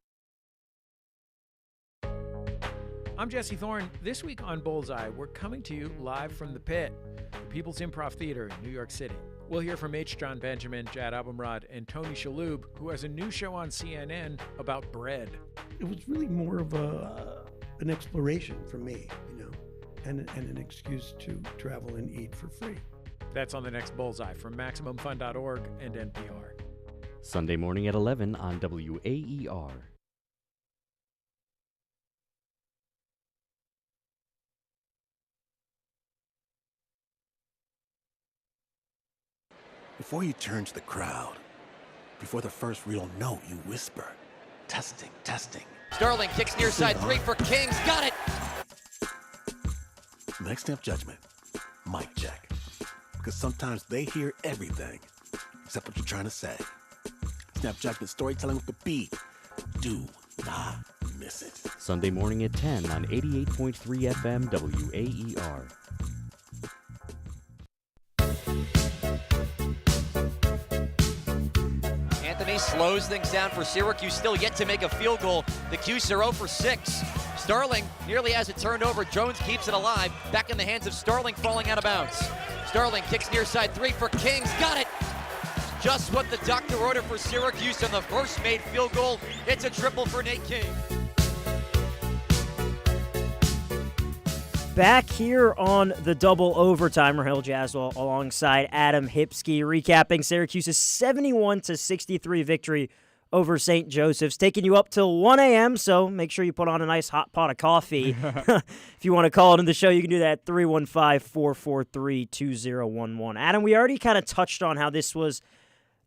I'm Jesse Thorne. This week on Bullseye, we're coming to you live from the Pit, the People's Improv Theater in New York City. We'll hear from H. John Benjamin, Jad Abumrad, and Tony Shalhoub, who has a new show on CNN about bread. It was really more of an exploration for me, and an excuse to travel and eat for free. That's on the next Bullseye from MaximumFun.org and NPR. Sunday morning at 11 on WAER. Before you turn to the crowd, before the first real note, you whisper, testing, testing. Sterling kicks near side three for Kings. Got it! Next step judgment, mic check. Because sometimes they hear everything except what you're trying to say. Snap judgment storytelling with the beat. Do not miss it. Sunday morning at 10 on 88.3 FM WAER. Anthony slows things down for Syracuse, still yet to make a field goal. The Cuse are 0 for 6. Sterling nearly has it turned over. Jones keeps it alive. Back in the hands of Sterling, falling out of bounds. Sterling kicks near side three for Kings. Got it! Just what the doctor ordered for Syracuse on the first made field goal. It's a triple for Nate King. Back here on the double overtime, Rahel Jaswell alongside Adam Hipsky, recapping Syracuse's 71-63 victory over St. Joseph's, taking you up till 1 a.m., so make sure you put on a nice hot pot of coffee. If you want to call into the show, you can do that at 315-443-2011. Adam, we already kind of touched on how this was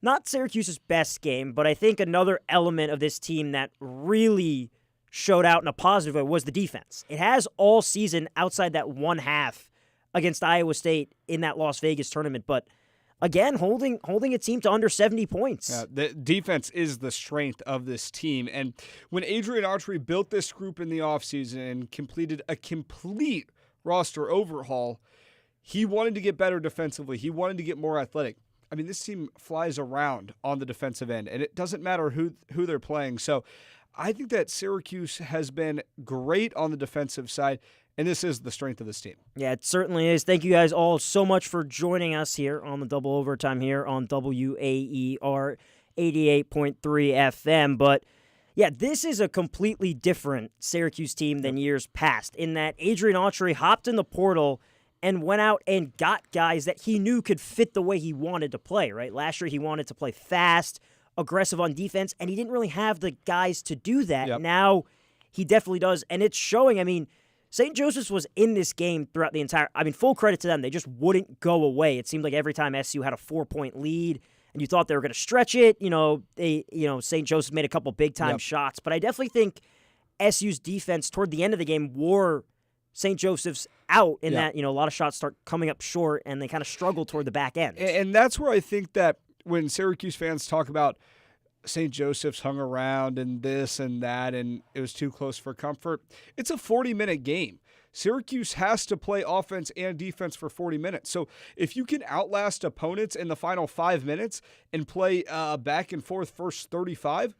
not Syracuse's best game, but I think another element of this team that really showed out in a positive way was the defense. It has all season outside that one half against Iowa State in that Las Vegas tournament, but again, holding a team to under 70 points. Yeah, the defense is the strength of this team. And when Adrian Autry built this group in the offseason and completed a complete roster overhaul, he wanted to get better defensively. He wanted to get more athletic. I mean, this team flies around on the defensive end, and it doesn't matter who they're playing. So I think that Syracuse has been great on the defensive side, and this is the strength of this team. Yeah, it certainly is. Thank you guys all so much for joining us here on the double overtime here on WAER 88.3 FM. But yeah, this is a completely different Syracuse team than years past in that Adrian Autry hopped in the portal and went out and got guys that he knew could fit the way he wanted to play, right? Last year he wanted to play fast, aggressive on defense, and he didn't really have the guys to do that. Yep. Now he definitely does, and it's showing. I mean, St. Joseph's was in this game throughout the entire – I mean, full credit to them. They just wouldn't go away. It seemed like every time SU had a 4-point lead and you thought they were going to stretch it, St. Joseph made a couple big-time shots. But I definitely think SU's defense toward the end of the game wore St. Joseph's out in that, a lot of shots start coming up short and they kind of struggle toward the back end. And that's where I think that when Syracuse fans talk about St. Joseph's hung around and this and that and it was too close for comfort, it's a 40-minute game. Syracuse has to play offense and defense for 40 minutes. So if you can outlast opponents in the final 5 minutes and play back and forth first 35,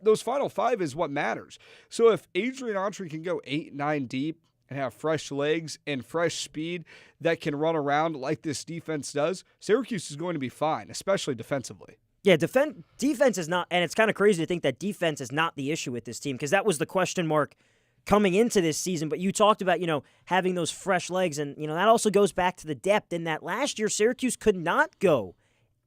those final 5 is what matters. So if Adrian Autry can go 8-9 deep and have fresh legs and fresh speed that can run around like this defense does, Syracuse is going to be fine, especially defensively. Yeah, defense is not, and it's kind of crazy to think that defense is not the issue with this team because that was the question mark coming into this season. But you talked about, having those fresh legs, and, that also goes back to the depth in that last year Syracuse could not go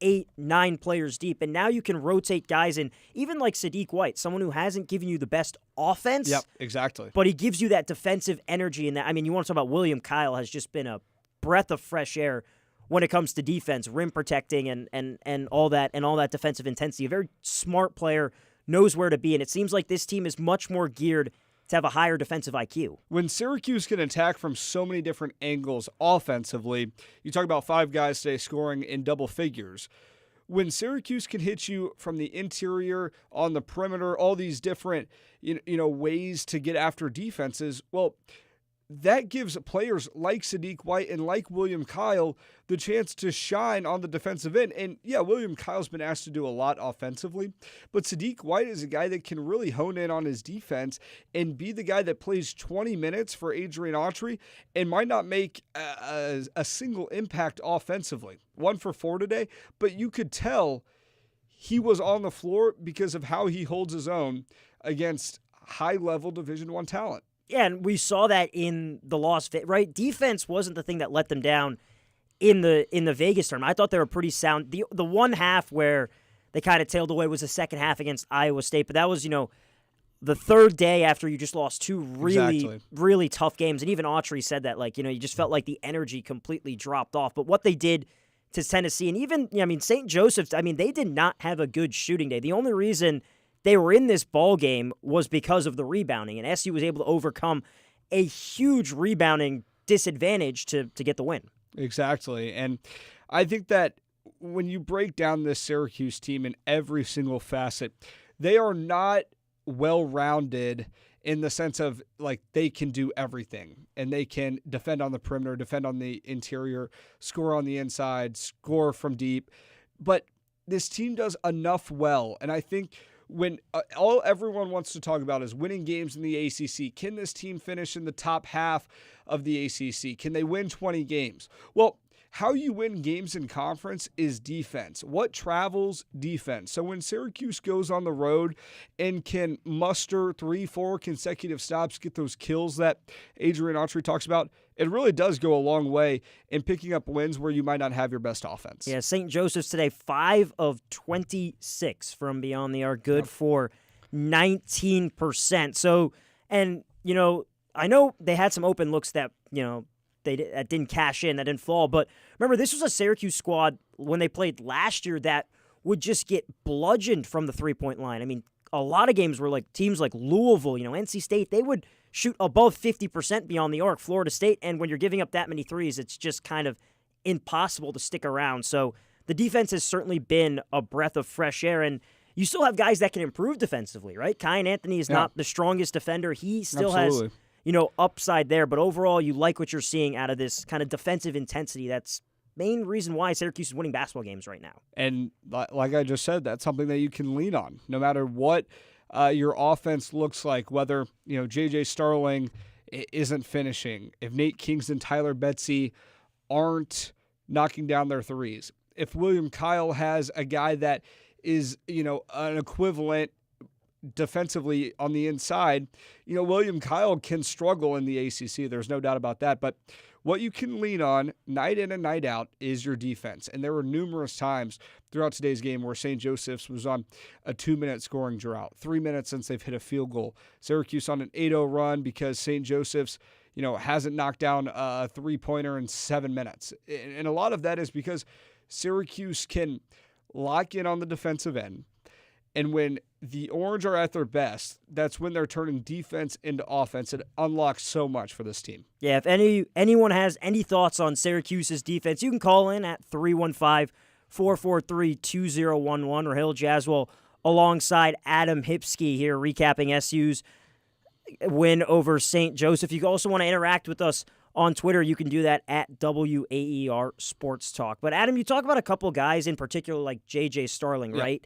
8-9 players deep, and now you can rotate guys in, even like Sadiq White, someone who hasn't given you the best offense. Yep, exactly. But he gives you that defensive energy in that. I mean, you want to talk about William Kyle has just been a breath of fresh air when it comes to defense, rim protecting and all that defensive intensity. A very smart player, knows where to be, and it seems like this team is much more geared to have a higher defensive IQ. When Syracuse can attack from so many different angles offensively, you talk about 5 guys today scoring in double figures. When Syracuse can hit you from the interior, on the perimeter, all these different ways to get after defenses, well, that gives players like Sadiq White and like William Kyle the chance to shine on the defensive end. And yeah, William Kyle's been asked to do a lot offensively, but Sadiq White is a guy that can really hone in on his defense and be the guy that plays 20 minutes for Adrian Autry and might not make a single impact offensively. 1 for 4 today, but you could tell he was on the floor because of how he holds his own against high-level Division I talent. Yeah, and we saw that in the loss, right? Defense wasn't the thing that let them down in the Vegas tournament. I thought they were pretty sound. The one half where they kind of tailed away was the second half against Iowa State, but that was, the third day after you just lost 2 really tough games. And even Autry said that, you just felt like the energy completely dropped off. But what they did to Tennessee, and even, St. Joseph's, they did not have a good shooting day. The only reason they were in this ball game was because of the rebounding, and SU was able to overcome a huge rebounding disadvantage to get the win. Exactly, and I think that when you break down this Syracuse team in every single facet, they are not well-rounded in the sense of, they can do everything, and they can defend on the perimeter, defend on the interior, score on the inside, score from deep, but this team does enough well, and I think when all everyone wants to talk about is winning games in the ACC. Can this team finish in the top half of the ACC? Can they win 20 games? Well, how you win games in conference is defense. What travels? Defense. So when Syracuse goes on the road and can muster 3-4 consecutive stops, get those kills that Adrian Autry talks about, it really does go a long way in picking up wins where you might not have your best offense. Yeah, St. Joseph's today, 5 of 26 from beyond the arc, good for 19%. So, and, I know they had some open looks that, that didn't cash in, that didn't fall. But remember, this was a Syracuse squad when they played last year that would just get bludgeoned from the three-point line. A lot of games were teams like Louisville, NC State, they would shoot above 50% beyond the arc, Florida State, and when you're giving up that many threes, it's just kind of impossible to stick around. So the defense has certainly been a breath of fresh air, and you still have guys that can improve defensively, right? Kyan Anthony is not the strongest defender. He still has upside there, but overall you like what you're seeing out of this kind of defensive intensity. That's main reason why Syracuse is winning basketball games right now. And like I just said, that's something that you can lean on no matter what your offense looks like, whether, J.J. Starling isn't finishing, if Nate Kings and Tyler Betsy aren't knocking down their threes, if William Kyle has a guy that is, an equivalent defensively on the inside, William Kyle can struggle in the ACC. There's no doubt about that. But what you can lean on night in and night out is your defense. And there were numerous times throughout today's game where St. Joseph's was on a 2-minute scoring drought, 3 minutes since they've hit a field goal. Syracuse on an 8-0 run because St. Joseph's, hasn't knocked down a three-pointer in 7 minutes. And a lot of that is because Syracuse can lock in on the defensive end. And when the Orange are at their best, that's when they're turning defense into offense. It unlocks so much for this team. Yeah, if anyone has any thoughts on Syracuse's defense, you can call in at 315-443-2011. Rahil Jaswal alongside Adam Hipsky here recapping SU's win over St. Joseph. You also want to interact with us on Twitter. You can do that at WAER Sports Talk. But Adam, you talk about a couple guys in particular like J.J. Starling, right?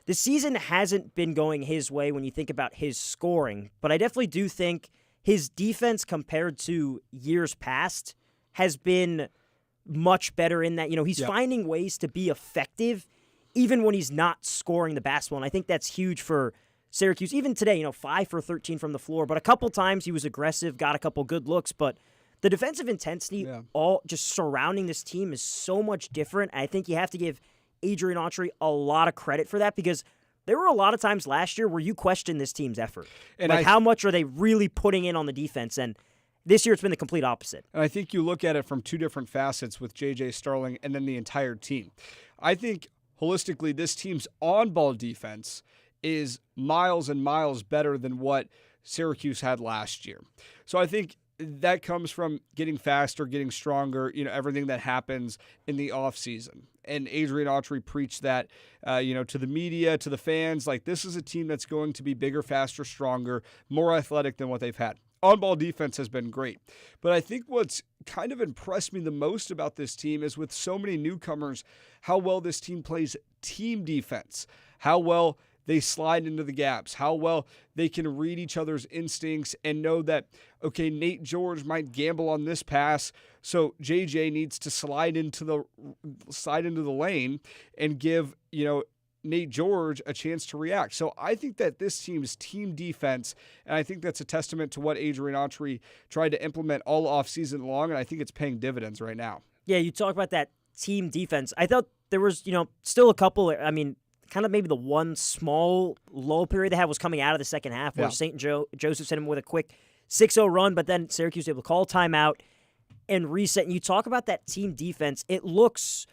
The season hasn't been going his way when you think about his scoring, but I definitely do think his defense compared to years past has been much better in that, he's finding ways to be effective even when he's not scoring the basketball, and I think that's huge for Syracuse. Even today, 5 for 13 from the floor, but a couple times he was aggressive, got a couple good looks, but the defensive intensity all just surrounding this team is so much different. I think you have to give Adrian Autry a lot of credit for that because there were a lot of times last year where you questioned this team's effort. And how much are they really putting in on the defense? And this year it's been the complete opposite. And I think you look at it from two different facets with J.J. Starling and then the entire team. I think holistically this team's on-ball defense is miles and miles better than what Syracuse had last year. So I think that comes from getting faster, getting stronger, everything that happens in the offseason. And Adrian Autry preached that, to the media, to the fans, this is a team that's going to be bigger, faster, stronger, more athletic than what they've had. on-ball defense has been great. But I think what's kind of impressed me the most about this team is with so many newcomers, how well this team plays team defense, how well they slide into the gaps, how well they can read each other's instincts and know that, okay, Nate George might gamble on this pass, so JJ needs to slide into the lane and give, Nate George a chance to react. So I think that this team's team defense, and I think that's a testament to what Adrian Autry tried to implement all offseason long, and I think it's paying dividends right now. Yeah, you talk about that team defense. I thought there was, still a couple, kind of maybe the one small low period they had was coming out of the second half where St. Joseph sent him with a quick 6-0 run, but then Syracuse was able to call timeout and reset. And you talk about that team defense, it looks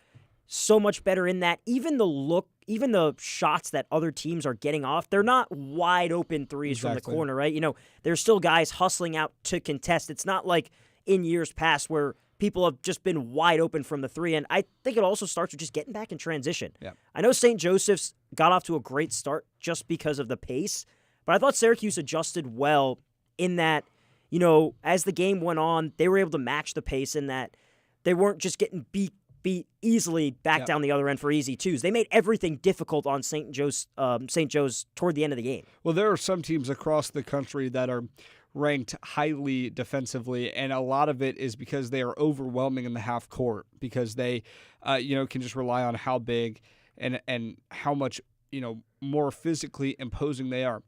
so much better in that even the shots that other teams are getting off, they're not wide open threes from the corner, right? There's still guys hustling out to contest. It's not like in years past where people have just been wide open from the three. And I think it also starts with just getting back in transition. Yeah. I know St. Joseph's got off to a great start just because of the pace, but I thought Syracuse adjusted well in that, as the game went on, they were able to match the pace in that they weren't just getting beat easily back down the other end for easy twos. They made everything difficult on St. Joe's toward the end of the game. Well, there are some teams across the country that are ranked highly defensively, and a lot of it is because they are overwhelming in the half court because they, can just rely on how big and how much, more physically imposing they are.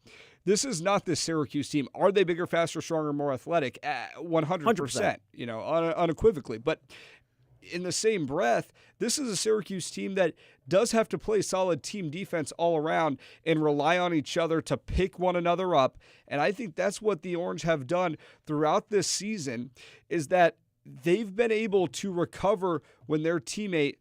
This is not this Syracuse team. Are they bigger, faster, stronger, more athletic? 100%, unequivocally. But in the same breath, this is a Syracuse team that does have to play solid team defense all around and rely on each other to pick one another up. And I think that's what the Orange have done throughout this season, is that they've been able to recover when their teammate,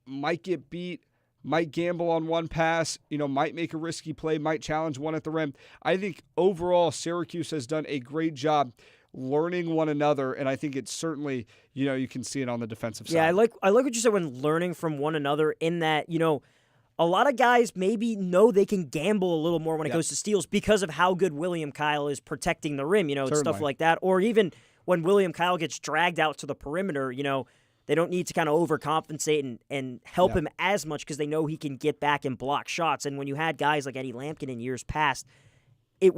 might get beat, might gamble on one pass, might make a risky play, might challenge one at the rim. I think overall Syracuse has done a great job learning one another, and I think it's certainly, you can see it on the defensive side. Yeah, I like what you said when learning from one another in that, a lot of guys maybe know they can gamble a little more when it goes to steals because of how good William Kyle is protecting the rim, and stuff like that. Or even when William Kyle gets dragged out to the perimeter, they don't need to kind of overcompensate and help him as much because they know he can get back and block shots. And when you had guys like Eddie Lampkin in years past, you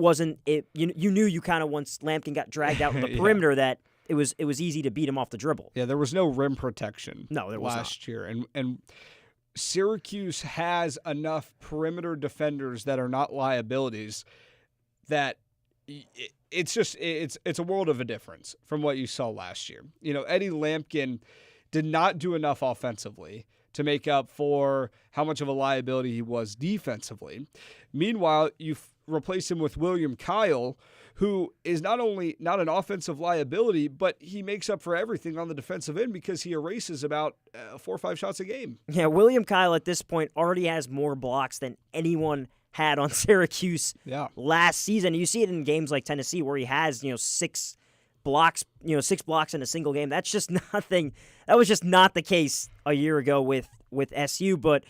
knew you kind of once Lampkin got dragged out in the perimeter that it was easy to beat him off the dribble. Yeah, there was no rim protection. No, there was last year, and Syracuse has enough perimeter defenders that are not liabilities that it's a world of a difference from what you saw last year. Eddie Lampkin did not do enough offensively to make up for how much of a liability he was defensively. Meanwhile, you replace him with William Kyle, who is not only not an offensive liability, but he makes up for everything on the defensive end because he erases about 4 or 5 shots a game. Yeah, William Kyle at this point already has more blocks than anyone had on Syracuse last season. You see it in games like Tennessee where he has, 6 blocks, 6 blocks in a single game. That's just nothing. That was just not the case a year ago with SU. But,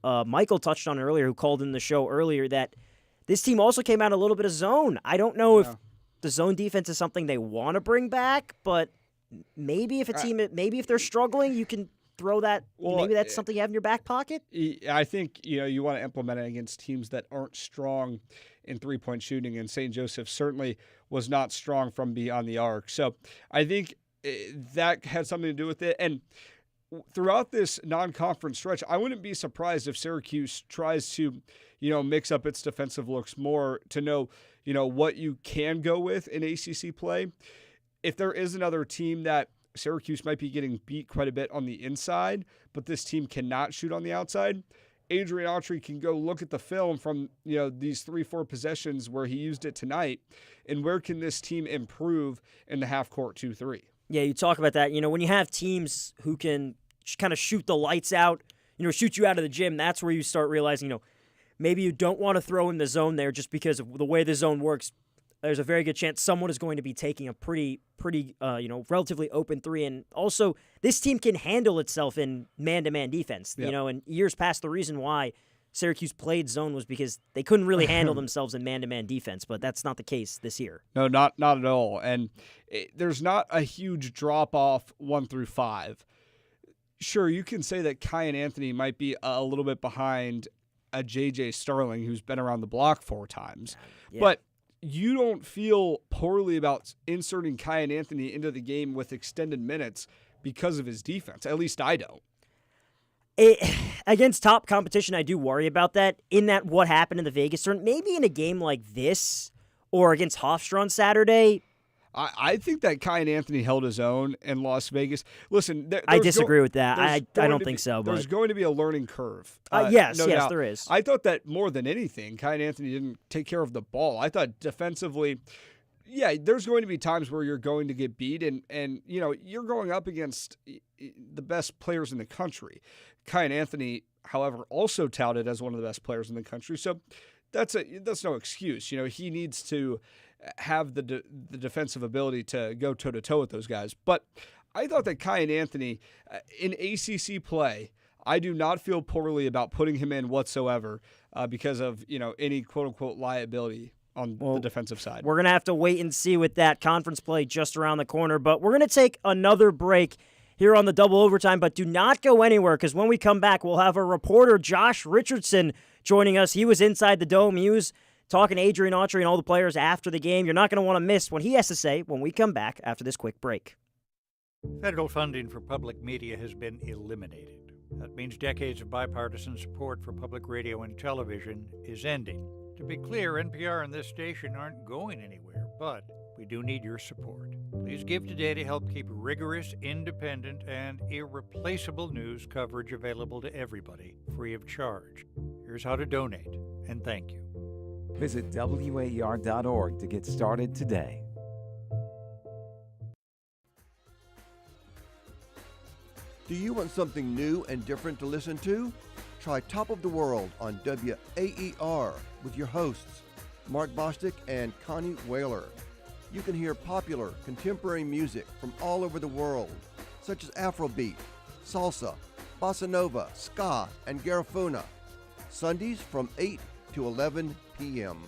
Michael touched on it earlier, who called in the show earlier, that this team also came out a little bit of zone. I don't know if the zone defense is something they want to bring back, but maybe if a team, if they're struggling, you can throw that. Maybe that's something you have in your back pocket. I think you want to implement it against teams that aren't strong in 3-point shooting, and St. Joseph certainly was not strong from beyond the arc. So I think that had something to do with it. And throughout this non-conference stretch, I wouldn't be surprised if Syracuse tries to, mix up its defensive looks more to know, what you can go with in ACC play. If there is another team that Syracuse might be getting beat quite a bit on the inside, but this team cannot shoot on the outside, Adrian Autry can go look at the film from, these 3-4 possessions where he used it tonight, and where can this team improve in the half-court 2-3? Yeah, you talk about that. When you have teams who can kind of shoot the lights out, shoot you out of the gym, that's where you start realizing, maybe you don't want to throw in the zone there just because of the way the zone works. There's a very good chance someone is going to be taking a pretty, relatively open three. And also, this team can handle itself in man-to-man defense. Yep. In years past, the reason why Syracuse played zone was because they couldn't really handle themselves in man-to-man defense, but that's not the case this year. No, not at all. And there's not a huge drop-off 1 through 5. Sure, you can say that Kyan Anthony might be a little bit behind a J.J. Starling, who's been around the block 4 times. Yeah. But you don't feel poorly about inserting Kyan Anthony into the game with extended minutes because of his defense. At least I don't. Against top competition, I do worry about that. In that what happened in the Vegas tournament, maybe in a game like this or against Hofstra on Saturday. I think that Kyan Anthony held his own in Las Vegas. Listen, I disagree with that. I don't think so. But there's going to be a learning curve. Yes, no doubt. there is. I thought that more than anything, Kyan Anthony didn't take care of the ball. I thought defensively, yeah, there's going to be times where you're going to get beat, and you're going up against the best players in the country. Kyan Anthony, however, also touted as one of the best players in the country. So that's no excuse. He needs to have the defensive ability to go toe-to-toe with those guys. But I thought that Kyan Anthony, in ACC play, I do not feel poorly about putting him in whatsoever because of any quote-unquote liability on the defensive side. We're going to have to wait and see with that conference play just around the corner. But we're going to take another break here on the Double Overtime. But do not go anywhere, because when we come back, we'll have our reporter, Josh Richardson, joining us. He was inside the Dome. He was talking to Adrian Autry and all the players after the game. You're not going to want to miss what he has to say when we come back after this quick break. Federal funding for public media has been eliminated. That means decades of bipartisan support for public radio and television is ending. To be clear, NPR and this station aren't going anywhere, but we do need your support. Please give today to help keep rigorous, independent, and irreplaceable news coverage available to everybody, free of charge. Here's how to donate, and thank you. Visit WAER.org to get started today. Do you want something new and different to listen to? Try Top of the World on WAER with your hosts, Mark Bostic and Connie Whaler. You can hear popular contemporary music from all over the world, such as Afrobeat, salsa, bossa nova, ska, and garifuna. Sundays from 8 to 11 p.m.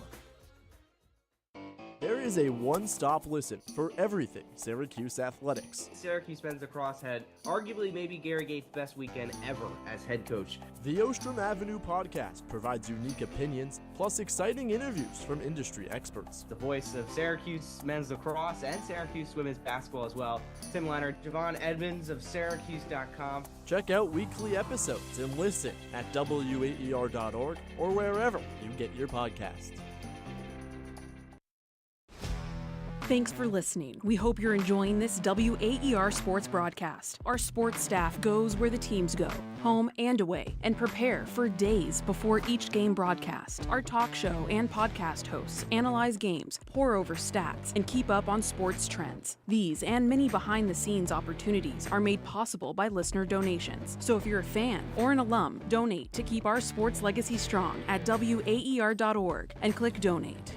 There is a one-stop listen for everything Syracuse athletics. Syracuse men's lacrosse had arguably maybe Gary Gates' best weekend ever as head coach. The Ostrom Avenue podcast provides unique opinions, plus exciting interviews from industry experts. The voice of Syracuse men's lacrosse and Syracuse women's basketball as well. Tim Leonard, Javon Edmonds of Syracuse.com. Check out weekly episodes and listen at WAER.org or wherever you get your podcasts. Thanks for listening. We hope you're enjoying this WAER sports broadcast. Our sports staff goes where the teams go, home and away, and prepare for days before each game broadcast. Our talk show and podcast hosts analyze games, pore over stats, and keep up on sports trends. These and many behind-the-scenes opportunities are made possible by listener donations. So if you're a fan or an alum, donate to keep our sports legacy strong at WAER.org and click Donate.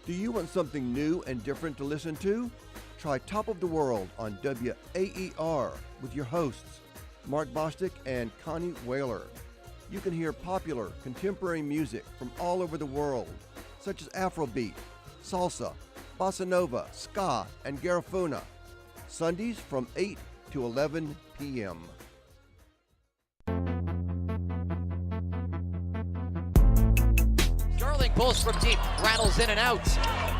Do you want something new and different to listen to? Try Top of the World on WAER with your hosts, Mark Bostic and Connie Whaler. You can hear popular contemporary music from all over the world, such as Afrobeat, salsa, bossa nova, ska, and garifuna. Sundays from 8 to 11 p.m. Starling pulls from deep, rattles in and out.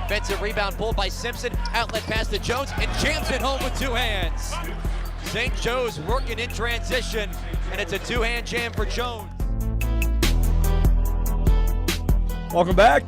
Defensive rebound pulled by Simpson. Outlet pass to Jones and jams it home with two hands. St. Joe's working in transition, and it's a two-hand jam for Jones. Welcome back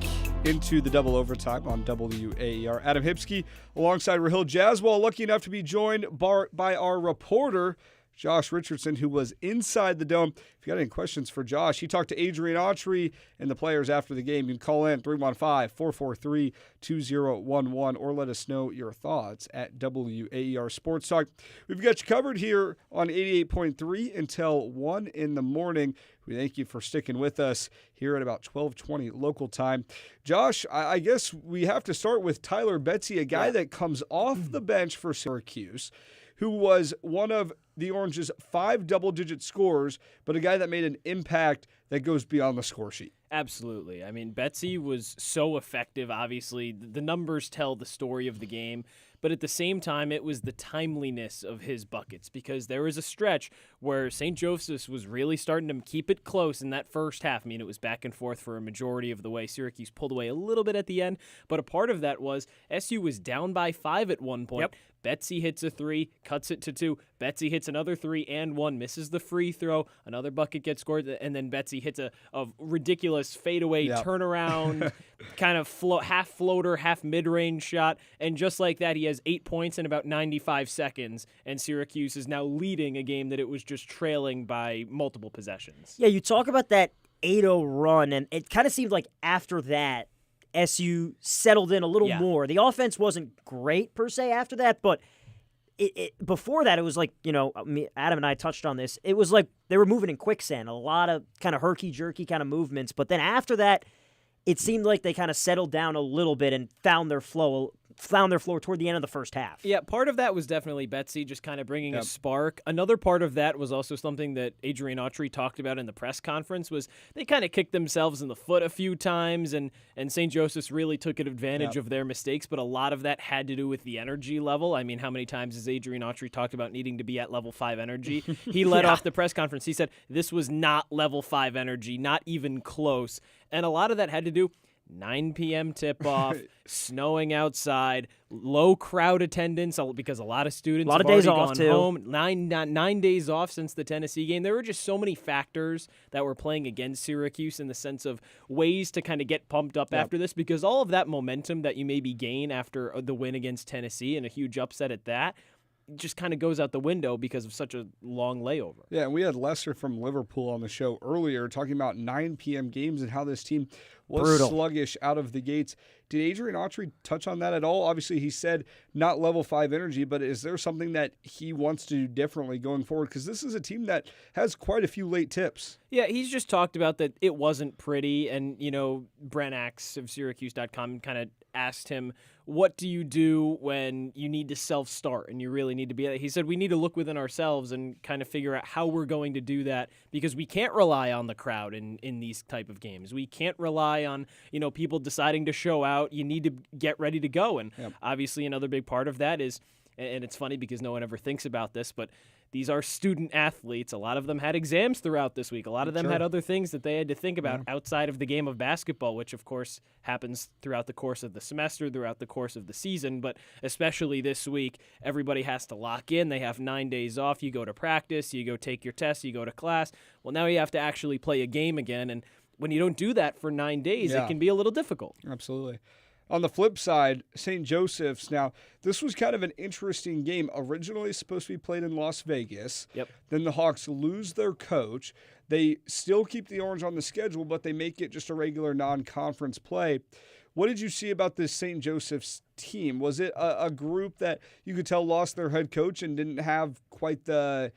into the Double Overtime on WAER. Adam Hipsky alongside Rahil Jaswal, lucky enough to be joined by our reporter, Josh Richardson, who was inside the Dome. If you got any questions for Josh, he talked to Adrian Autry and the players after the game. You can call in 315-443-2011 or let us know your thoughts at WAER Sports Talk. We've got you covered here on 88.3 until 1 in the morning. We thank you for sticking with us here at about 12:20 local time. Josh, I guess we have to start with Tyler Betsy, a guy that comes off the bench for Syracuse, who was one of the Orange's 5 double-digit scores, but a guy that made an impact that goes beyond the score sheet. Absolutely. I mean, Betsy was so effective. Obviously, the numbers tell the story of the game. But at the same time, it was the timeliness of his buckets, because there was a stretch where St. Joseph's was really starting to keep it close in that first half. I mean, it was back and forth for a majority of the way. Syracuse pulled away a little bit at the end, but a part of that was SU was down by 5 at one point. Yep. Betsy hits a 3, cuts it to 2. Betsy hits another 3 and 1, misses the free throw. Another bucket gets scored, and then Betsy hits a ridiculous fadeaway turnaround, kind of half floater, half mid-range shot. And just like that, he has 8 points in about 95 seconds, and Syracuse is now leading a game that it was just trailing by multiple possessions. Yeah, you talk about that 8-0 run, and it kind of seemed like after that, SU settled in a little more. The offense wasn't great per se after that, but before that, it was like, Adam and I touched on this. It was like they were moving in quicksand, a lot of kind of herky-jerky kind of movements. But then after that, it seemed like they kind of settled down a little bit and found their flow toward the end of the first half. Yeah, part of that was definitely Betsy just kind of bringing a spark. Another part of that was also something that Adrian Autry talked about in the press conference, was they kind of kicked themselves in the foot a few times, and St. Joseph's really took advantage of their mistakes, but a lot of that had to do with the energy level. I mean, how many times has Adrian Autry talked about needing to be at level 5 energy? He led off the press conference. He said this was not level 5 energy, not even close. And a lot of that had to do 9 p.m. tip-off, snowing outside, low crowd attendance because a lot of students have already gone home. 9 days off since the Tennessee game. There were just so many factors that were playing against Syracuse in the sense of ways to kind of get pumped up after this, because all of that momentum that you maybe gain after the win against Tennessee, and a huge upset at that, just kind of goes out the window because of such a long layover. Yeah, and we had Lester from Liverpool on the show earlier talking about 9 p.m. games and how this team was sluggish out of the gates. Did Adrian Autry touch on that at all? Obviously, he said not level 5 energy, but is there something that he wants to do differently going forward? Because this is a team that has quite a few late tips. Yeah, he's just talked about that it wasn't pretty, and, Brent Axe of Syracuse.com kind of asked him, what do you do when you need to self-start and you really need to be... He said, we need to look within ourselves and kind of figure out how we're going to do that, because we can't rely on the crowd in these type of games. We can't rely on, people deciding to show out. You need to get ready to go. And obviously another big part of that is, and it's funny because no one ever thinks about this, but these are student athletes. A lot of them had exams throughout this week. A lot of them had other things that they had to think about outside of the game of basketball, which, of course, happens throughout the course of the semester, throughout the course of the season. But especially this week, everybody has to lock in. They have 9 days off. You go to practice. You go take your tests. You go to class. Well, now you have to actually play a game again. And when you don't do that for 9 days, it can be a little difficult. Absolutely. On the flip side, St. Joseph's, now, this was kind of an interesting game. Originally supposed to be played in Las Vegas. Yep. Then the Hawks lose their coach. They still keep the Orange on the schedule, but they make it just a regular non-conference play. What did you see about this St. Joseph's team? Was it a group that you could tell lost their head coach and didn't have quite the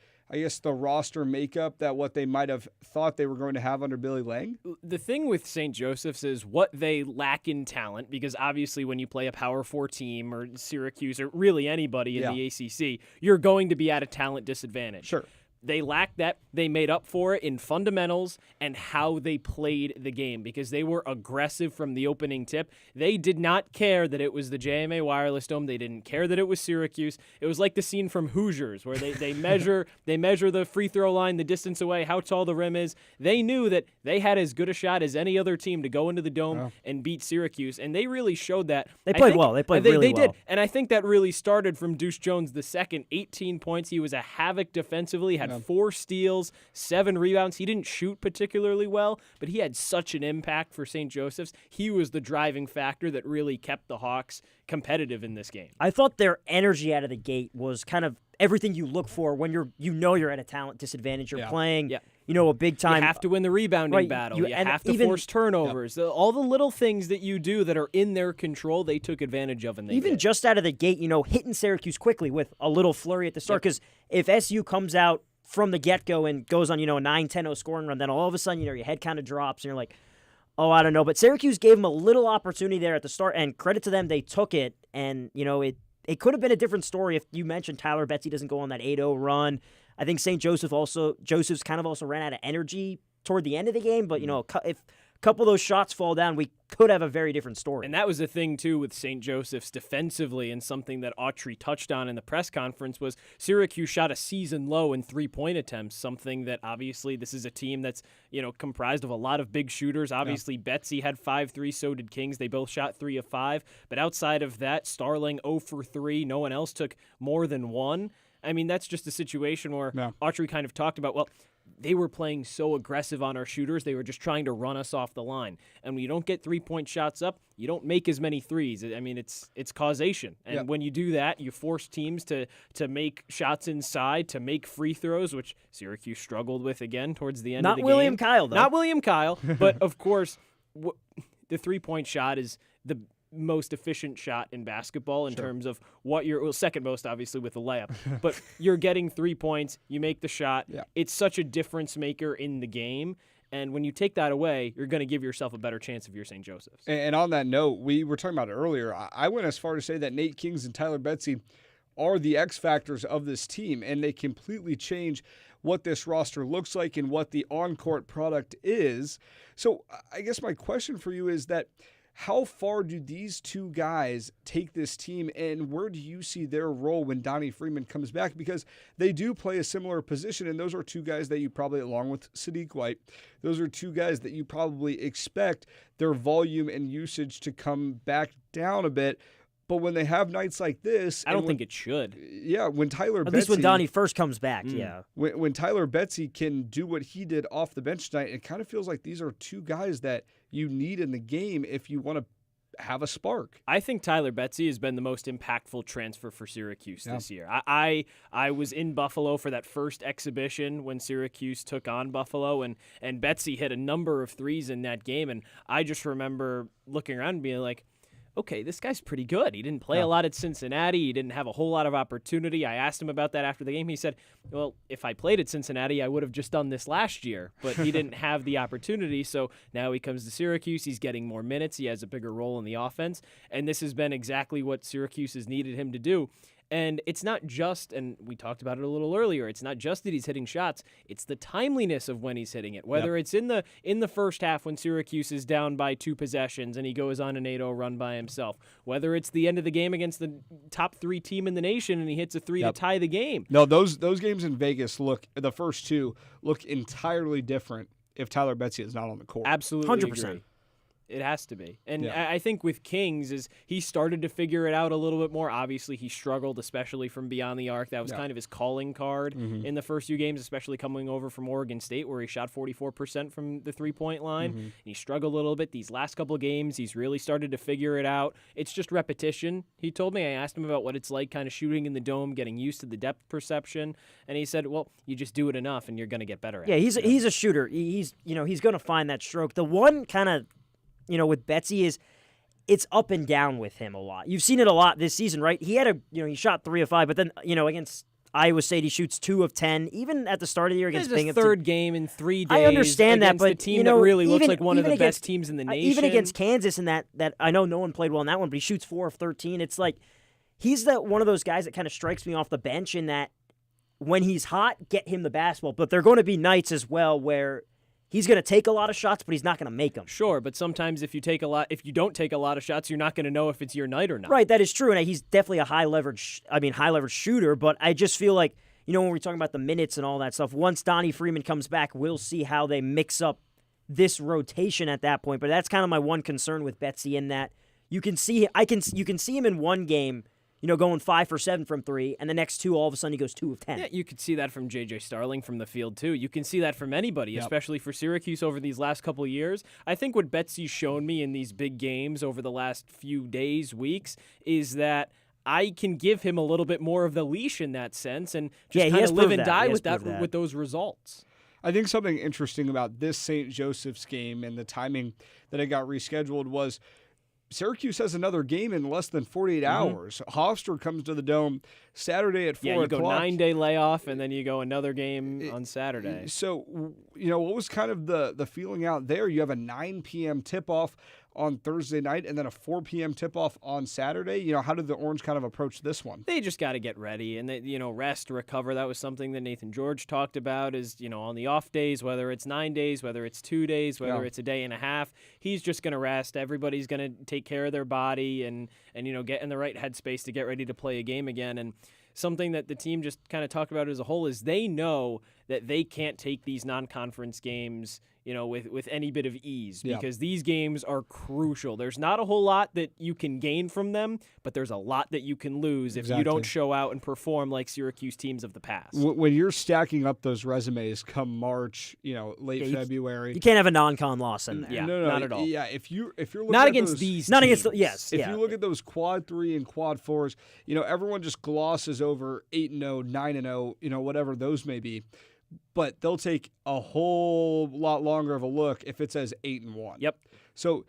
roster makeup that what they might have thought they were going to have under Billy Lang? The thing with St. Joseph's is what they lack in talent, because obviously when you play a Power 4 team or Syracuse or really anybody in the ACC, you're going to be at a talent disadvantage. Sure. They lacked that. They made up for it in fundamentals and how they played the game, because they were aggressive from the opening tip. They did not care that it was the JMA Wireless Dome. They didn't care that it was Syracuse. It was like the scene from Hoosiers where they measure the free throw line, the distance away, how tall the rim is. They knew that they had as good a shot as any other team to go into the Dome and beat Syracuse, and they really showed that. They played well. They played really well. They did, and I think that really started from Deuce Jones the second. 18 points. He was a havoc defensively, had 4 steals, 7 rebounds. He didn't shoot particularly well, but he had such an impact for St. Joseph's. He was the driving factor that really kept the Hawks competitive in this game. I thought their energy out of the gate was kind of everything you look for when you're at a talent disadvantage. You're playing, a big time. You have to win the rebounding battle. You have to force turnovers. All the little things that you do that are in their control, they took advantage of, and they even did. Just out of the gate, hitting Syracuse quickly with a little flurry at the start. Because if SU comes out from the get-go and goes on, a 9-10-0 scoring run, then all of a sudden, your head kind of drops, and you're like, oh, I don't know. But Syracuse gave them a little opportunity there at the start, and credit to them, they took it. And, it could have been a different story if you mentioned Tyler Betsy doesn't go on that 8-0 run. I think Joseph's kind of also ran out of energy toward the end of the game. But, if a couple of those shots fall down, we could have a very different story. And that was the thing, too, with St. Joseph's defensively, and something that Autry touched on in the press conference was Syracuse shot a season low in three-point attempts, something that obviously this is a team that's, comprised of a lot of big shooters. Obviously, Betsy had 5 threes, so did Kings. They both shot 3 of 5. But outside of that, Starling 0 for 3. No one else took more than 1. I mean, that's just a situation where Autry kind of talked about, they were playing so aggressive on our shooters. They were just trying to run us off the line. And when you don't get three-point shots up, you don't make as many threes. I mean, it's causation. And when you do that, you force teams to make shots inside, to make free throws, which Syracuse struggled with again towards the end of the game. Not William Kyle, though. Not William Kyle. But, of course, the three-point shot is the most efficient shot in basketball in terms of what second most, obviously, with the layup. But you're getting 3 points, you make the shot. It's such a difference maker in the game. And when you take that away, you're going to give yourself a better chance if you're St. Joseph's. And on that note, we were talking about it earlier. I went as far to say that Nate Kings and Tyler Betsy are the X factors of this team, and they completely change what this roster looks like and what the on-court product is. So I guess my question for you is that, how far do these two guys take this team, and where do you see their role when Donnie Freeman comes back? Because they do play a similar position, and those are two guys that you probably, along with Sadiq White, those are two guys that you probably expect their volume and usage to come back down a bit. But when they have nights like this... I don't think it should. Yeah, when Tyler Betsy... At least when Donnie first comes back, When Tyler Betsy can do what he did off the bench tonight, it kind of feels like these are two guys that you need in the game if you want to have a spark. I think Tyler Betsy has been the most impactful transfer for Syracuse this year. I was in Buffalo for that first exhibition when Syracuse took on Buffalo, and Betsy hit a number of threes in that game, and I just remember looking around and being like, okay, this guy's pretty good. He didn't play a lot at Cincinnati. He didn't have a whole lot of opportunity. I asked him about that after the game. He said, well, if I played at Cincinnati, I would have just done this last year. But he didn't have the opportunity, so now he comes to Syracuse. He's getting more minutes. He has a bigger role in the offense, and this has been exactly what Syracuse has needed him to do. And it's not just, and we talked about it a little earlier, it's not just that he's hitting shots, it's the timeliness of when he's hitting it. Whether it's in the first half when Syracuse is down by 2 possessions and he goes on an 8-0 run by himself. Whether it's the end of the game against the top 3 team in the nation and he hits a 3 to tie the game. No, those games in Vegas the first 2 look entirely different if Tyler Betsy is not on the court. Absolutely 100%. Agree. It has to be. And I think with Kings is he started to figure it out a little bit more. Obviously, he struggled, especially from beyond the arc. That was kind of his calling card in the first few games, especially coming over from Oregon State, where he shot 44% from the three-point line. And he struggled a little bit. These last couple of games, he's really started to figure it out. It's just repetition. He told me, I asked him about what it's like kind of shooting in the dome, getting used to the depth perception. And he said, well, you just do it enough and you're going to get better at it. Yeah, he's a shooter. He's going to find that stroke. The one kind of with Betsy is it's up and down with him a lot. You've seen it a lot this season, right? He had he shot 3 of 5, but then, against Iowa State, he shoots 2 of 10. Even at the start of the year against Binghamton. It's third game in 3 days. I understand that, but the team that really looks like one of the best teams in the nation. Even against Kansas in that I know no one played well in that one, but he shoots 4 of 13. It's like he's one of those guys that kind of strikes me off the bench in that when he's hot, get him the basketball. But there are going to be nights as well where he's going to take a lot of shots, but he's not going to make them. Sure, but sometimes if you don't take a lot of shots, you're not going to know if it's your night or not. Right, that is true, and he's definitely a high leverage shooter. But I just feel like when we're talking about the minutes and all that stuff, once Donnie Freeman comes back, we'll see how they mix up this rotation at that point. But that's kind of my one concern with Betsy in that you can see him in one game, going 5 for 7 from 3, and the next 2, all of a sudden he goes 2 of 10. Yeah, you could see that from J.J. Starling from the field, too. You can see that from anybody, especially for Syracuse over these last couple of years. I think what Betsy's shown me in these big games over the last few days, weeks, is that I can give him a little bit more of the leash in that sense and just kind of live and die with those results. I think something interesting about this St. Joseph's game and the timing that it got rescheduled was Syracuse has another game in less than 48 hours. Hofstra comes to the Dome Saturday at 4 o'clock. Yeah, you go 9-day layoff, and then you go another game on Saturday. So, what was kind of the feeling out there? You have a 9 p.m. tip-off. on Thursday night and then a 4 p.m. tip-off on Saturday. You know, how did the Orange kind of approach this one? They just got to get ready and, rest, recover. That was something that Nathan George talked about is, on the off days, whether it's 9 days, whether it's 2 days, whether it's a day and a half, he's just going to rest. Everybody's going to take care of their body and get in the right headspace to get ready to play a game again. And something that the team just kind of talked about as a whole is they know that they can't take these non-conference games, with any bit of ease because these games are crucial. There's not a whole lot that you can gain from them, but there's a lot that you can lose if you don't show out and perform like Syracuse teams of the past. When you're stacking up those resumes come March, late February, you can't have a non-con loss in there. Yeah, no, not at all. Yeah, if you're looking not at against those, these, not teams. against If you look at those quad 3 and quad 4s, everyone just glosses over 8-0, 9-0, whatever those may be. But they'll take a whole lot longer of a look if it says 8-1. Yep. So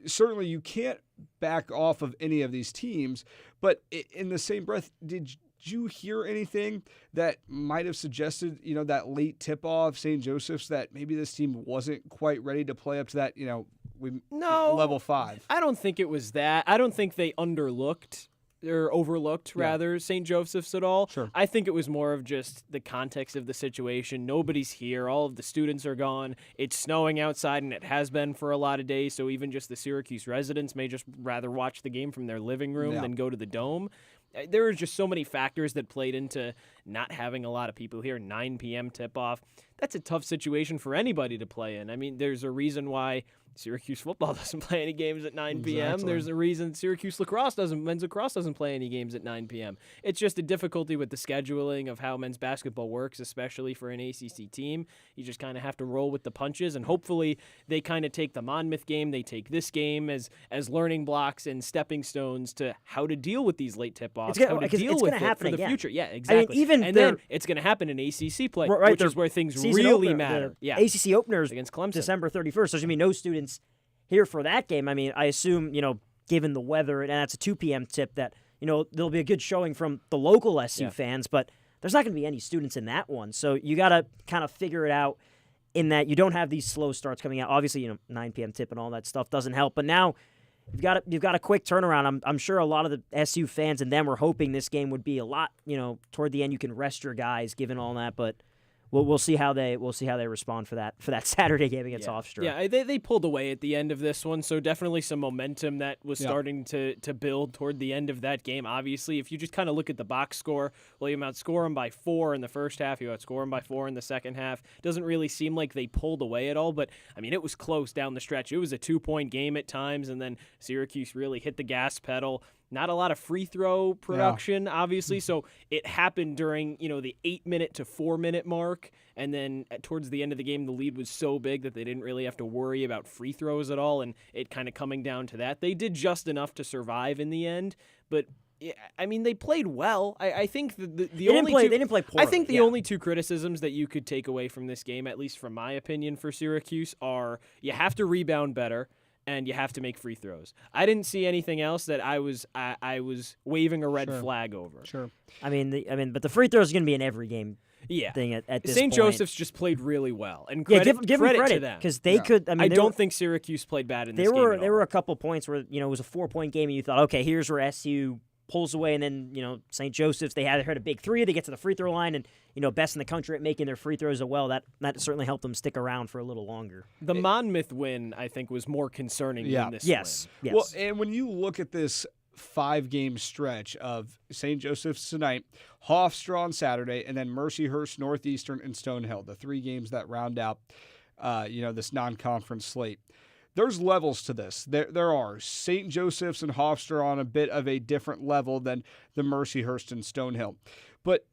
certainly you can't back off of any of these teams. But in the same breath, did you hear anything that might have suggested, that late tip-off, St. Joseph's, that maybe this team wasn't quite ready to play up to that, level 5? I don't think it was that. I don't think they overlooked rather, St. Joseph's at all. Sure. I think it was more of just the context of the situation. Nobody's here. All of the students are gone. It's snowing outside, and it has been for a lot of days, so even just the Syracuse residents may just rather watch the game from their living room than go to the Dome. There were just so many factors that played into not having a lot of people here. 9 p.m. tip-off. That's a tough situation for anybody to play in. I mean, there's a reason why Syracuse football doesn't play any games at 9 p.m. Exactly. There's a reason Syracuse men's lacrosse doesn't play any games at 9 p.m. It's just a difficulty with the scheduling of how men's basketball works, especially for an ACC team. You just kind of have to roll with the punches, and hopefully they kind of take the Monmouth game, they take this game as learning blocks and stepping stones to how to deal with these late tip-offs, how to deal with it for the future. Yeah, exactly. Then it's going to happen in ACC play, which is where things really matter. Yeah. ACC openers against Clemson, December 31st. There's going to be no students here for that game. I mean, I assume, given the weather, and that's a 2 p.m. tip, that, there'll be a good showing from the local SU fans, but there's not going to be any students in that one. So you got to kind of figure it out in that you don't have these slow starts coming out. Obviously, 9 p.m. tip and all that stuff doesn't help, but now you've got a quick turnaround. I'm sure a lot of the SU fans and them were hoping this game would be a lot, toward the end you can rest your guys given all that, but we'll see how they respond for that Saturday game against Hofstra. Yeah, they pulled away at the end of this one, so definitely some momentum that was starting to build toward the end of that game. Obviously, if you just kind of look at the box score, you outscore them by 4 in the first half, you outscore them by 4 in the second half. Doesn't really seem like they pulled away at all, but I mean, it was close down the stretch. It was a 2-point game at times, and then Syracuse really hit the gas pedal. Not a lot of free throw production, obviously, so it happened during, the 8-minute to 4-minute mark, and then towards the end of the game, the lead was so big that they didn't really have to worry about free throws at all, and it kind of coming down to that. They did just enough to survive in the end, but I mean, they played well. I think they didn't play poorly. I think the only two criticisms that you could take away from this game, at least from my opinion for Syracuse, are you have to rebound better, and you have to make free throws. I didn't see anything else that I was waving a red flag over. Sure. I mean, but the free throws are going to be in every game. Thing at this St. point. Joseph's just played really well, and give them credit to them because they could. I mean, I don't think Syracuse played bad in this game. There were a couple points where it was a 4-point game, and you thought, okay, here's where SU pulls away, and then St. Joseph's they had a big 3. They get to the free throw line, and best in the country at making their free throws as well. That certainly helped them stick around for a little longer. The Monmouth win, I think, was more concerning than this win. Well, and when you look at this 5-game stretch of St. Joseph's tonight, Hofstra on Saturday, and then Mercyhurst, Northeastern, and Stonehill, the 3 games that round out this non-conference slate. There's levels to this. There are. St. Joseph's and Hofstra on a bit of a different level than the Mercyhurst and Stonehill. But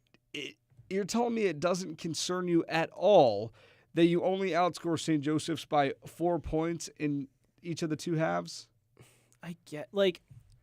you're telling me it doesn't concern you at all that you only outscore St. Joseph's by 4 points in each of the 2 halves? I get,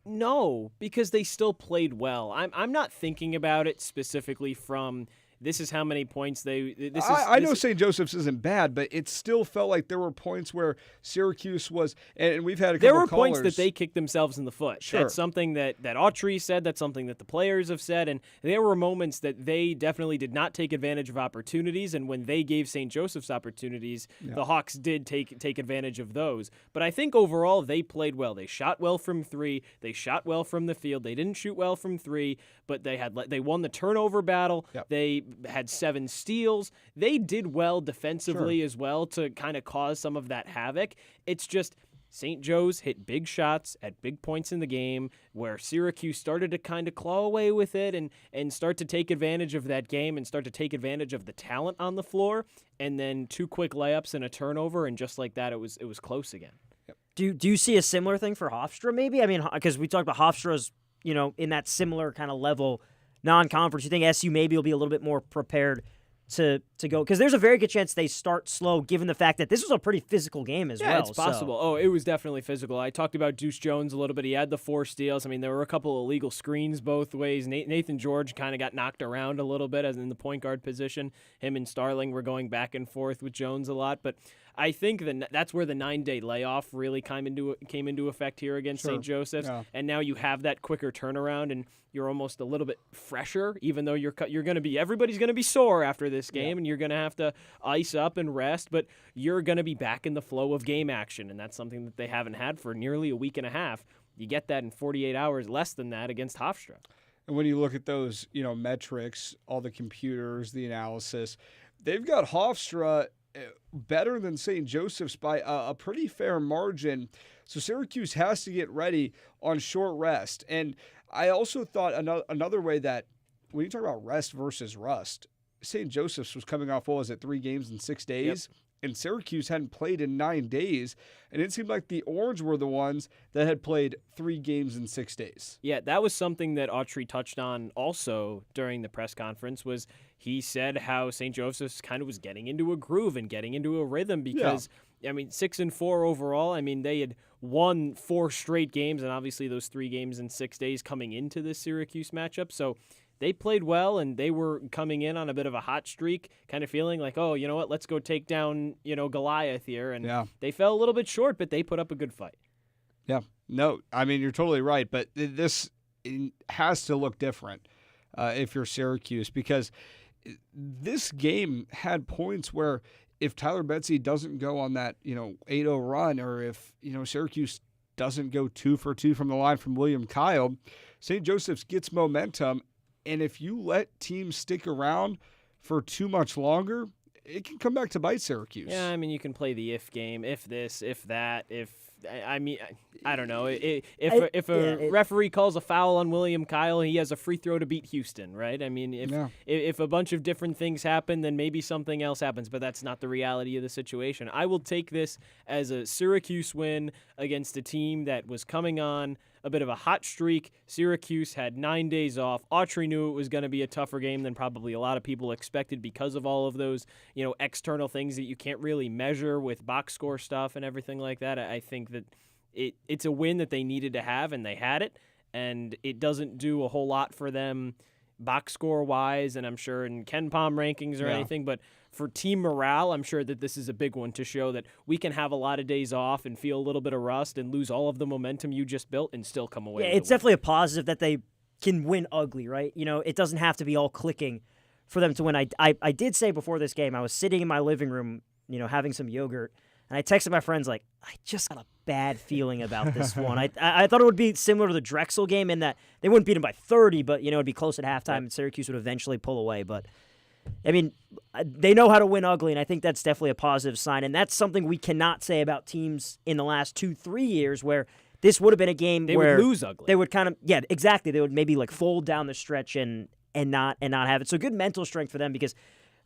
no, because they still played well. I'm not thinking about it specifically from this is how many points I know St. Joseph's isn't bad, but it still felt like there were points where Syracuse was, and we've had a couple There were callers. points that they kicked themselves in the foot. Sure. That's something that Autry said. That's something that the players have said. And there were moments that they definitely did not take advantage of opportunities. And when they gave St. Joseph's opportunities, the Hawks did take advantage of those. But I think overall they played well. They shot well from three. They shot well from the field. They didn't shoot well from three, but they won the turnover battle. Yep. They had 7 steals. They did well defensively as well to kind of cause some of that havoc. It's just St. Joe's hit big shots at big points in the game where Syracuse started to kind of claw away with it and start to take advantage of that game and start to take advantage of the talent on the floor. And then 2 quick layups and a turnover, and just like that, it was close again. Do you see a similar thing for Hofstra maybe? I mean, because we talked about Hofstra's, in that similar kind of level non-conference. You think SU maybe will be a little bit more prepared to go? Because there's a very good chance they start slow, given the fact that this was a pretty physical game as well. Yeah, it's possible. Oh, it was definitely physical. I talked about Deuce Jones a little bit. He had the 4 steals. I mean, there were a couple of illegal screens both ways. Nathan George kind of got knocked around a little bit as in the point guard position. Him and Starling were going back and forth with Jones a lot. But I think that's where the 9-day layoff really came into effect here against St. Joseph's. Yeah. And now you have that quicker turnaround, and you're almost a little bit fresher, even though everybody's going to be sore after this game, and you're going to have to ice up and rest, but you're going to be back in the flow of game action, and that's something that they haven't had for nearly a week and a half. You get that in 48 hours, less than that against Hofstra. And when you look at those, metrics, all the computers, the analysis, they've got Hofstra better than St. Joseph's by a pretty fair margin. So Syracuse has to get ready on short rest. And I also thought another way that when you talk about rest versus rust, St. Joseph's was coming off, 3 games in 6 days? Yep. And Syracuse hadn't played in 9 days. And it seemed like the Orange were the ones that had played 3 games in 6 days. Yeah, that was something that Autry touched on also during the press conference. Was he said how St. Joseph's kind of was getting into a groove and getting into a rhythm because, 6-4 overall. I mean, they had won 4 straight games, and obviously those 3 games in 6 days coming into this Syracuse matchup. So they played well, and they were coming in on a bit of a hot streak, kind of feeling like, oh, you know what, let's go take down, Goliath here. And they fell a little bit short, but they put up a good fight. Yeah. No, I mean, you're totally right, but this has to look different if you're Syracuse, because this game had points where if Tyler Betsy doesn't go on that, 8-0 run, or if, Syracuse doesn't go 2 for 2 from the line from William Kyle, St. Joseph's gets momentum. And if you let teams stick around for too much longer, it can come back to bite Syracuse. Yeah, I mean, you can play the if game, if this, if that, I don't know. If a referee calls a foul on William Kyle, he has a free throw to beat Houston, right? I mean, if a bunch of different things happen, then maybe something else happens, but that's not the reality of the situation. I will take this as a Syracuse win against a team that was coming on a bit of a hot streak. Syracuse had 9 days off. Autry knew it was going to be a tougher game than probably a lot of people expected because of all of those, external things that you can't really measure with box score stuff and everything like that. I think that it's a win that they needed to have, and they had it, and it doesn't do a whole lot for them box score wise, and I'm sure in Ken Palm rankings or anything, but for team morale, I'm sure that this is a big one to show that we can have a lot of days off and feel a little bit of rust and lose all of the momentum you just built and still come away with it's definitely a positive that they can win ugly, right? It doesn't have to be all clicking for them to win. I did say before this game, I was sitting in my living room, having some yogurt, and I texted my friends like, I just got a bad feeling about this one. I thought it would be similar to the Drexel game in that they wouldn't beat them by 30, but, it'd be close at halftime and Syracuse would eventually pull away. But, I mean, they know how to win ugly, and I think that's definitely a positive sign. And that's something we cannot say about teams in the last 2-3 years where this would have been a game they where would lose ugly. They would kind of, exactly. They would maybe like fold down the stretch and not have it. So good mental strength for them because,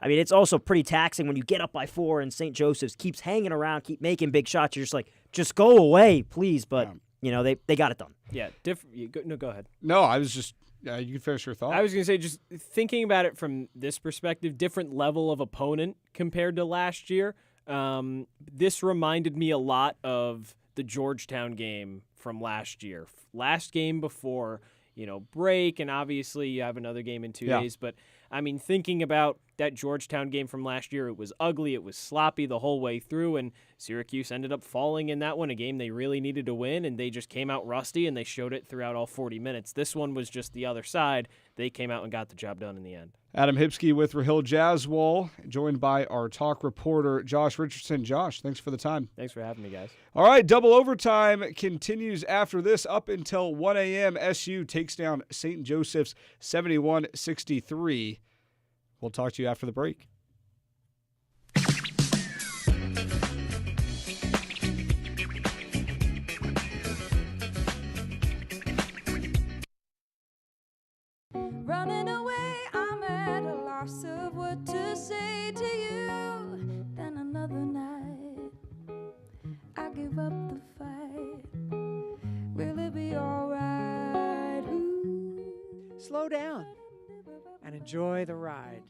I mean, it's also pretty taxing when you get up by 4 and St. Joseph's keeps hanging around, keep making big shots. You're just like, just go away, please. But, they got it done. Yeah. Go ahead. No, I was just, you can finish your thought. I was going to say, just thinking about it from this perspective, different level of opponent compared to last year. This reminded me a lot of the Georgetown game from last year. Last game before, break, and obviously you have another game in 2 days. But I mean, thinking about that Georgetown game from last year, it was ugly, it was sloppy the whole way through, and Syracuse ended up falling in that one, a game they really needed to win, and they just came out rusty, and they showed it throughout all 40 minutes. This one was just the other side. They came out and got the job done in the end. Adam Hipsky with Rahil Jaswal, joined by our talk reporter, Josh Richardson. Josh, thanks for the time. Thanks for having me, guys. All right, double overtime continues after this up until 1 a.m. SU takes down St. Joseph's 71-63. We'll talk to you after the break. Running away, I'm at a loss of what to say to you. Then another night, I give up the fight. Will it be alright? Slow down and enjoy the ride.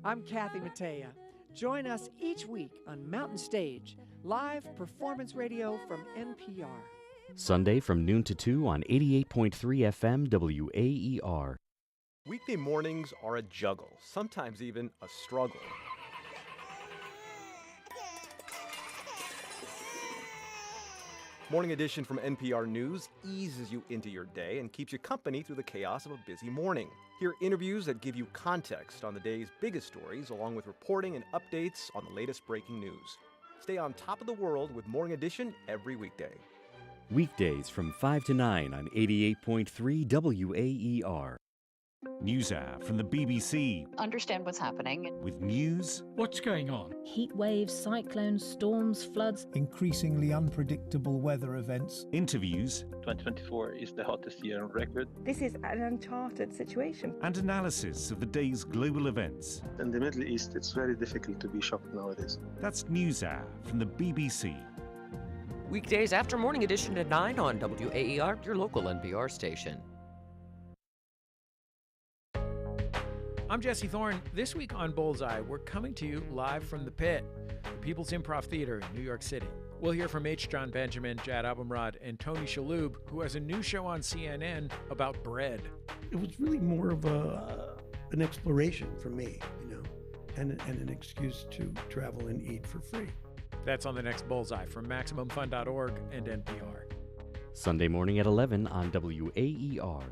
I'm Kathy Mattea. Join us each week on Mountain Stage, live performance radio from NPR. Sunday from noon to 2 on 88.3 FM WAER. Weekday mornings are a juggle, sometimes even a struggle. Morning Edition from NPR News eases you into your day and keeps you company through the chaos of a busy morning. Hear interviews that give you context on the day's biggest stories, along with reporting and updates on the latest breaking news. Stay on top of the world with Morning Edition every weekday. Weekdays from 5 to 9 on 88.3 WAER. News Hour from the BBC. Understand what's happening. With news. What's going on? Heat waves, cyclones, storms, floods. Increasingly unpredictable weather events. Interviews. 2024 is the hottest year on record. This is an uncharted situation. And analysis of the day's global events. In the Middle East, it's very difficult to be shocked nowadays. That's News Hour from the BBC. Weekdays after Morning Edition at 9 on WAER, your local NPR station. I'm Jesse Thorne. This week on Bullseye, we're coming to you live from the Pit, the People's Improv Theater in New York City. We'll hear from H. John Benjamin, Jad Abumrad, and Tony Shalhoub, who has a new show on CNN about bread. It was really more of an exploration for me, and an excuse to travel and eat for free. That's on the next Bullseye from MaximumFun.org and NPR. Sunday morning at 11 on WAER.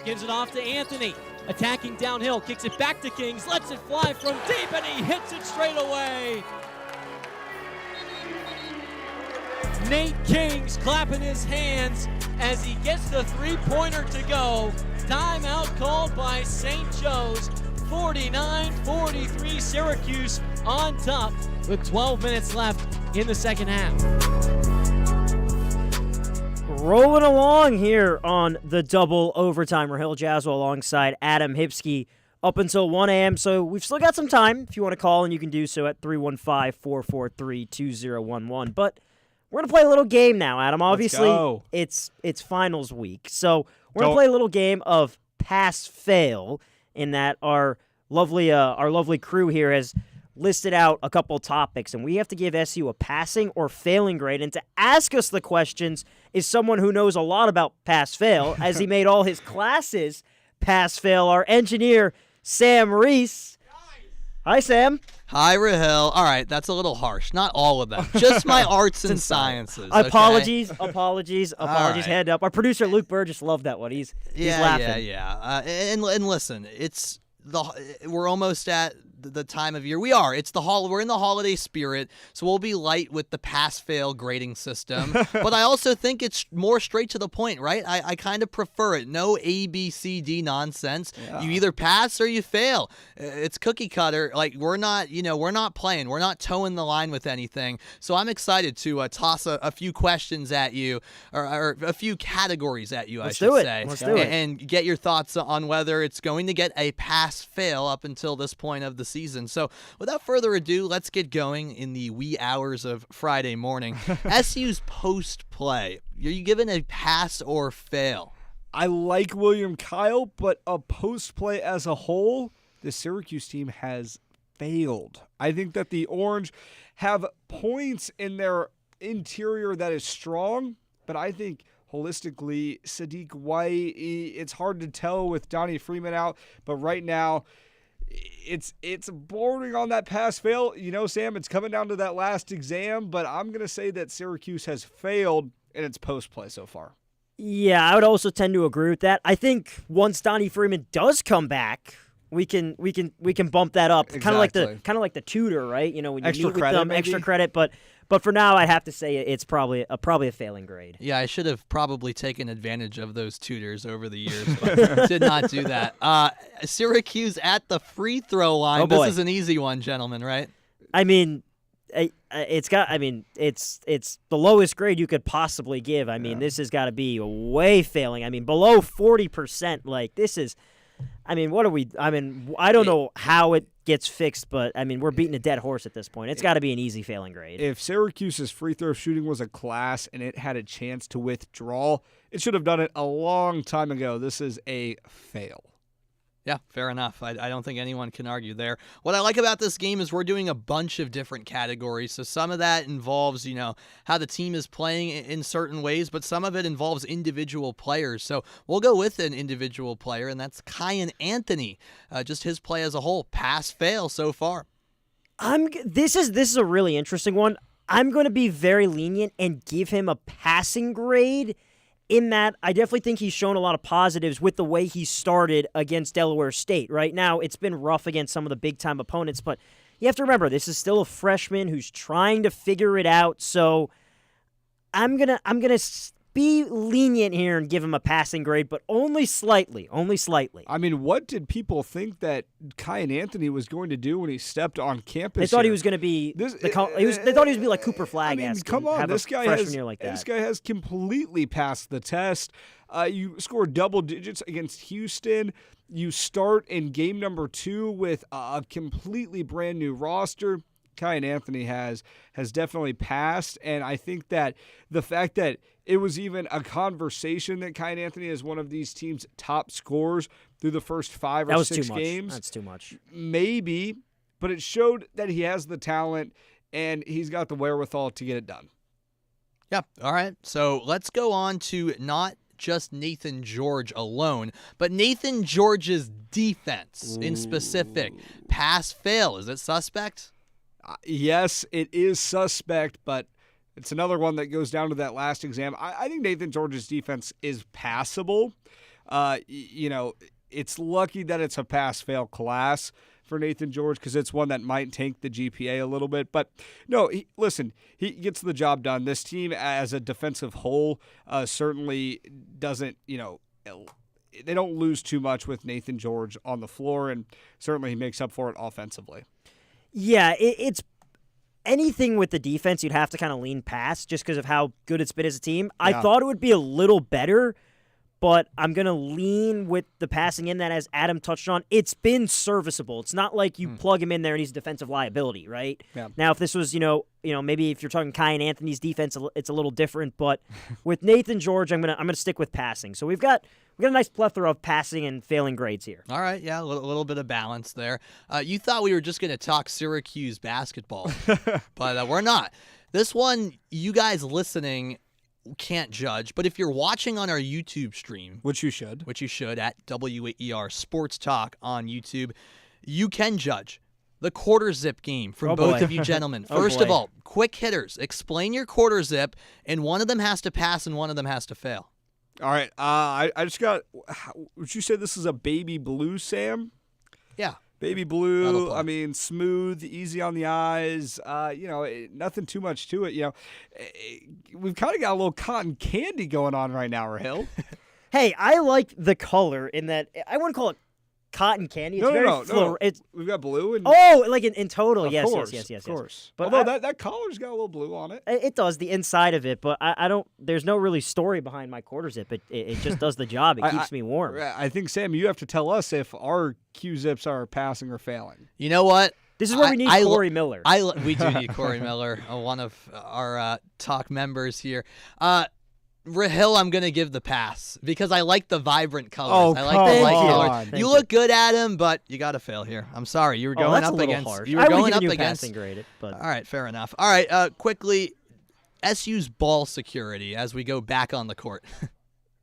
Gives it off to Anthony, attacking downhill, kicks it back to Kings, lets it fly from deep, and he hits it straight away. Nate Kings clapping his hands as he gets the three-pointer to go. Timeout called by St. Joe's. 49-43, Syracuse on top with 12 minutes left in the second half. Rolling along here on the double overtime. Rahil Jaswal alongside Adam Hipsky up until 1 a.m. So we've still got some time. If you want to call in, you can do so at 315-443-2011. But we're going to play a little game now, Adam. Obviously, it's finals week. So we're going to play a little game of pass-fail in that our lovely crew here has listed out a couple topics, and we have to give SU a passing or failing grade. And to ask us the questions is someone who knows a lot about pass-fail, as he made all his classes pass-fail, our engineer, Sam Reese. Hi, Sam. Hi, Rahil. All right, that's a little harsh. Not all of them. Just my arts and sciences. Okay? Apologies. Right. Hand up. Our producer, Luke Burgess, loved that one. He's laughing. Yeah. And listen, we're almost at the time of year. We're in the holiday spirit, so we'll be light with the pass-fail grading system. But I also think it's more straight to the point, right? I kind of prefer it. No A, B, C, D nonsense. Yeah. You either pass or you fail. It's cookie cutter. Like, we're not playing. We're not towing the line with anything. So I'm excited to toss a few questions at you, or a few categories at you, Let's I should say. Let's do it. And get your thoughts on whether it's going to get a pass-fail up until this point of the season. So without further ado, let's get going in the wee hours of Friday morning. SU's post-play. Are you given a pass or fail? I like William Kyle, but a post-play as a whole, the Syracuse team has failed. I think that the Orange have points in their interior that is strong, but I think holistically. Sadiq White, it's hard to tell with Donnie Freeman out, but right now it's bordering on that pass-fail. Sam, it's coming down to that last exam, but I'm going to say that Syracuse has failed in its post-play so far. Yeah, I would also tend to agree with that. I think once Donnie Freeman does come back, we can bump that up. Exactly. Kind of like the tutor, right? When you Extra meet with credit, them, maybe? extra credit. But for now, I'd have to say it's probably a failing grade. Yeah, I should have probably taken advantage of those tutors over the years, but did not do that. Syracuse at the free throw line. Oh, boy. This is an easy one, gentlemen, right? I mean, it's the lowest grade you could possibly give. I mean, this has got to be way failing. I mean, below 40%. Like, this is. I mean, I don't know how it gets fixed, but I mean, we're beating a dead horse at this point. It's got to be an easy failing grade. If Syracuse's free throw shooting was a class and it had a chance to withdraw, it should have done it a long time ago. This is a fail. Yeah, fair enough. I don't think anyone can argue there. What I like about this game is we're doing a bunch of different categories. So some of that involves, how the team is playing in certain ways, but some of it involves individual players. So we'll go with an individual player, and that's Kyan Anthony. Just his play as a whole, pass-fail so far. This is a really interesting one. I'm going to be very lenient and give him a passing grade. In that, I definitely think he's shown a lot of positives with the way he started against Delaware State. Right now, it's been rough against some of the big-time opponents, but you have to remember, this is still a freshman who's trying to figure it out, so I'm gonna be lenient here and give him a passing grade, but only slightly. I mean, what did people think that Kyan Anthony was going to do when he stepped on campus? They thought he was going to be. They thought he was going to be like Cooper Flagg. I mean, come on, this guy has completely passed the test. You scored double digits against Houston. You start in game number 2 with a completely brand new roster. Kyan Anthony has definitely passed, and I think that the fact that it was even a conversation that Kyan Anthony is one of these teams' top scorers through the first 5 or 6 games. That's too much. Maybe, but it showed that he has the talent and he's got the wherewithal to get it done. Yeah, all right. So let's go on to not just Nathan George alone, but Nathan George's defense in specific. Pass-fail, is it suspect? Yes, it is suspect, but it's another one that goes down to that last exam. I think Nathan George's defense is passable. It's lucky that it's a pass-fail class for Nathan George because it's one that might tank the GPA a little bit. But no, he gets the job done. This team as a defensive whole certainly doesn't, they don't lose too much with Nathan George on the floor, and certainly he makes up for it offensively. Yeah, it's anything with the defense you'd have to kind of lean past just because of how good it's been as a team. I thought it would be a little better, but I'm going to lean with the passing in that, as Adam touched on, it's been serviceable. It's not like you plug him in there and he's a defensive liability, right? Yeah. Now, if this was, maybe if you're talking Kyan Anthony's defense, it's a little different, but with Nathan George, I'm gonna stick with passing. So we've got a nice plethora of passing and failing grades here. All right, yeah, a little bit of balance there. You thought we were just going to talk Syracuse basketball, but we're not. This one, you guys listening can't judge, but if you're watching on our YouTube stream, which you should at WAER Sports Talk on YouTube, you can judge the quarter zip game from both of you gentlemen. First of all, quick hitters, explain your quarter zip, and one of them has to pass and one of them has to fail. All right, I just got, would you say this is a baby blue, Sam? Yeah. Baby blue, I mean, smooth, easy on the eyes, nothing too much to it. We've kind of got a little cotton candy going on right now, Rahil. Hey, I like the color in that. I wouldn't call it cotton candy. It's No. We've got blue. And like in total, yes. Of course. But although that collar's got a little blue on it. It does, the inside of it, but I don't, there's no really story behind my quarter zip. It just does the job. It keeps me warm. I think, Sam, you have to tell us if our Q-zips are passing or failing. You know what? This is where we need Corey Miller. We do need Corey Miller, one of our talk members here. Rahil, I'm going to give the pass because I like the vibrant colors. I like the light colors. You look good at him, but you got to fail here. I'm sorry. You were going up against. Harsh. You were going up you against. Grade it, but. All right, fair enough. All right, quickly, SU's ball security as we go back on the court?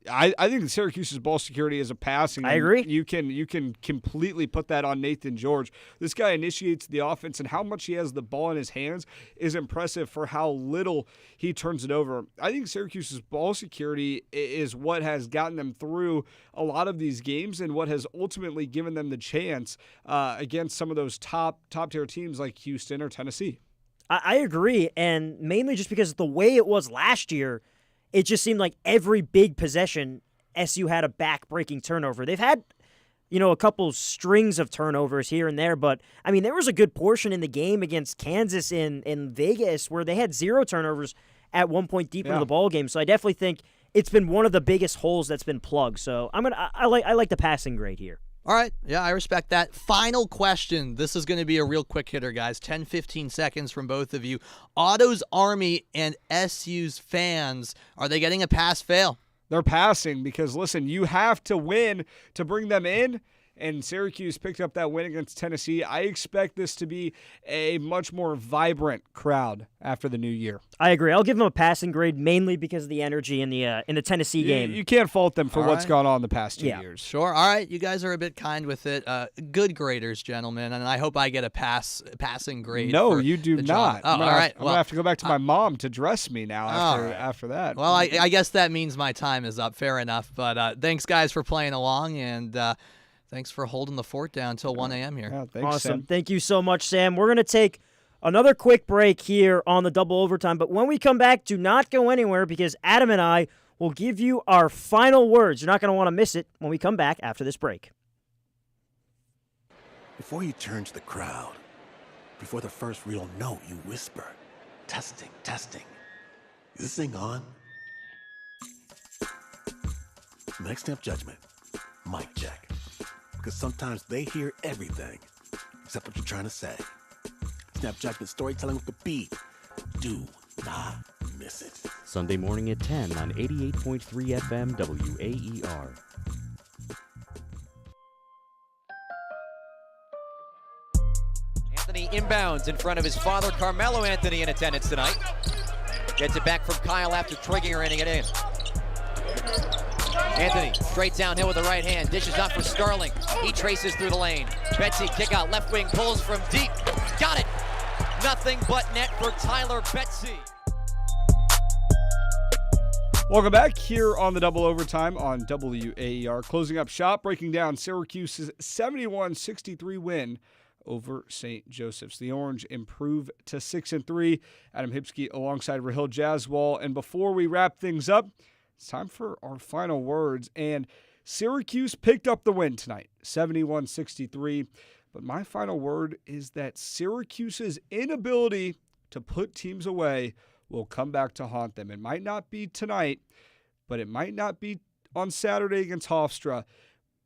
I think Syracuse's ball security is a passing. I agree. You can completely put that on Nathan George. This guy initiates the offense, and how much he has the ball in his hands is impressive for how little he turns it over. I think Syracuse's ball security is what has gotten them through a lot of these games and what has ultimately given them the chance against some of those top tier teams like Houston or Tennessee. I agree, and mainly just because the way it was last year, it just seemed like every big possession, SU had a back-breaking turnover. They've had, a couple strings of turnovers here and there, but, there was a good portion in the game against Kansas in Vegas where they had 0 turnovers at one point deep into the ball game. So I definitely think it's been one of the biggest holes that's been plugged. So I like the passing grade here. All right. Yeah, I respect that. Final question. This is going to be a real quick hitter, guys. 10, 15 seconds from both of you. Otto's Army and SU's fans, are they getting a pass-fail? They're passing because, listen, you have to win to bring them in, and Syracuse picked up that win against Tennessee. I expect this to be a much more vibrant crowd after the new year. I agree. I'll give them a passing grade mainly because of the energy in the Tennessee game. You can't fault them for what's gone on the past 2 years. Sure. All right. You guys are a bit kind with it. Good graders, gentlemen, and I hope I get a passing grade. No, you do not. Oh, all right. I'm going to have to go back to my mom to dress me now after that. Well, I guess that means my time is up. Fair enough. But thanks, guys, for playing along, and thanks for holding the fort down until 1 a.m. here. Yeah, thanks, awesome. Sam. Thank you so much, Sam. We're going to take another quick break here on the double overtime. But when we come back, do not go anywhere because Adam and I will give you our final words. You're not going to want to miss it when we come back after this break. Before you turn to the crowd, before the first real note, you whisper, testing, testing. Is this thing on? Next step judgment, mic check. Because sometimes they hear everything except what you're trying to say. Snap Judgment storytelling with the beat. Do not miss it. Sunday morning at 10 on 88.3 FM WAER. Anthony inbounds in front of his father, Carmelo Anthony, in attendance tonight. Gets it back from Kyle after triggering it in. Anthony straight downhill with the right hand, dishes out for Starling. He traces through the lane. Betsy kick out left wing, pulls from deep. Got it! Nothing but net for Tyler Betsy. Welcome back here on the double overtime on WAER. Closing up shop, breaking down Syracuse's 71-63 win over St. Joseph's. The Orange improve to 6-3. Adam Hipsky alongside Rahil Jaswal. And before we wrap things up, it's time for our final words. And Syracuse picked up the win tonight, 71-63. But my final word is that Syracuse's inability to put teams away will come back to haunt them. It might not be tonight, but it might not be on Saturday against Hofstra.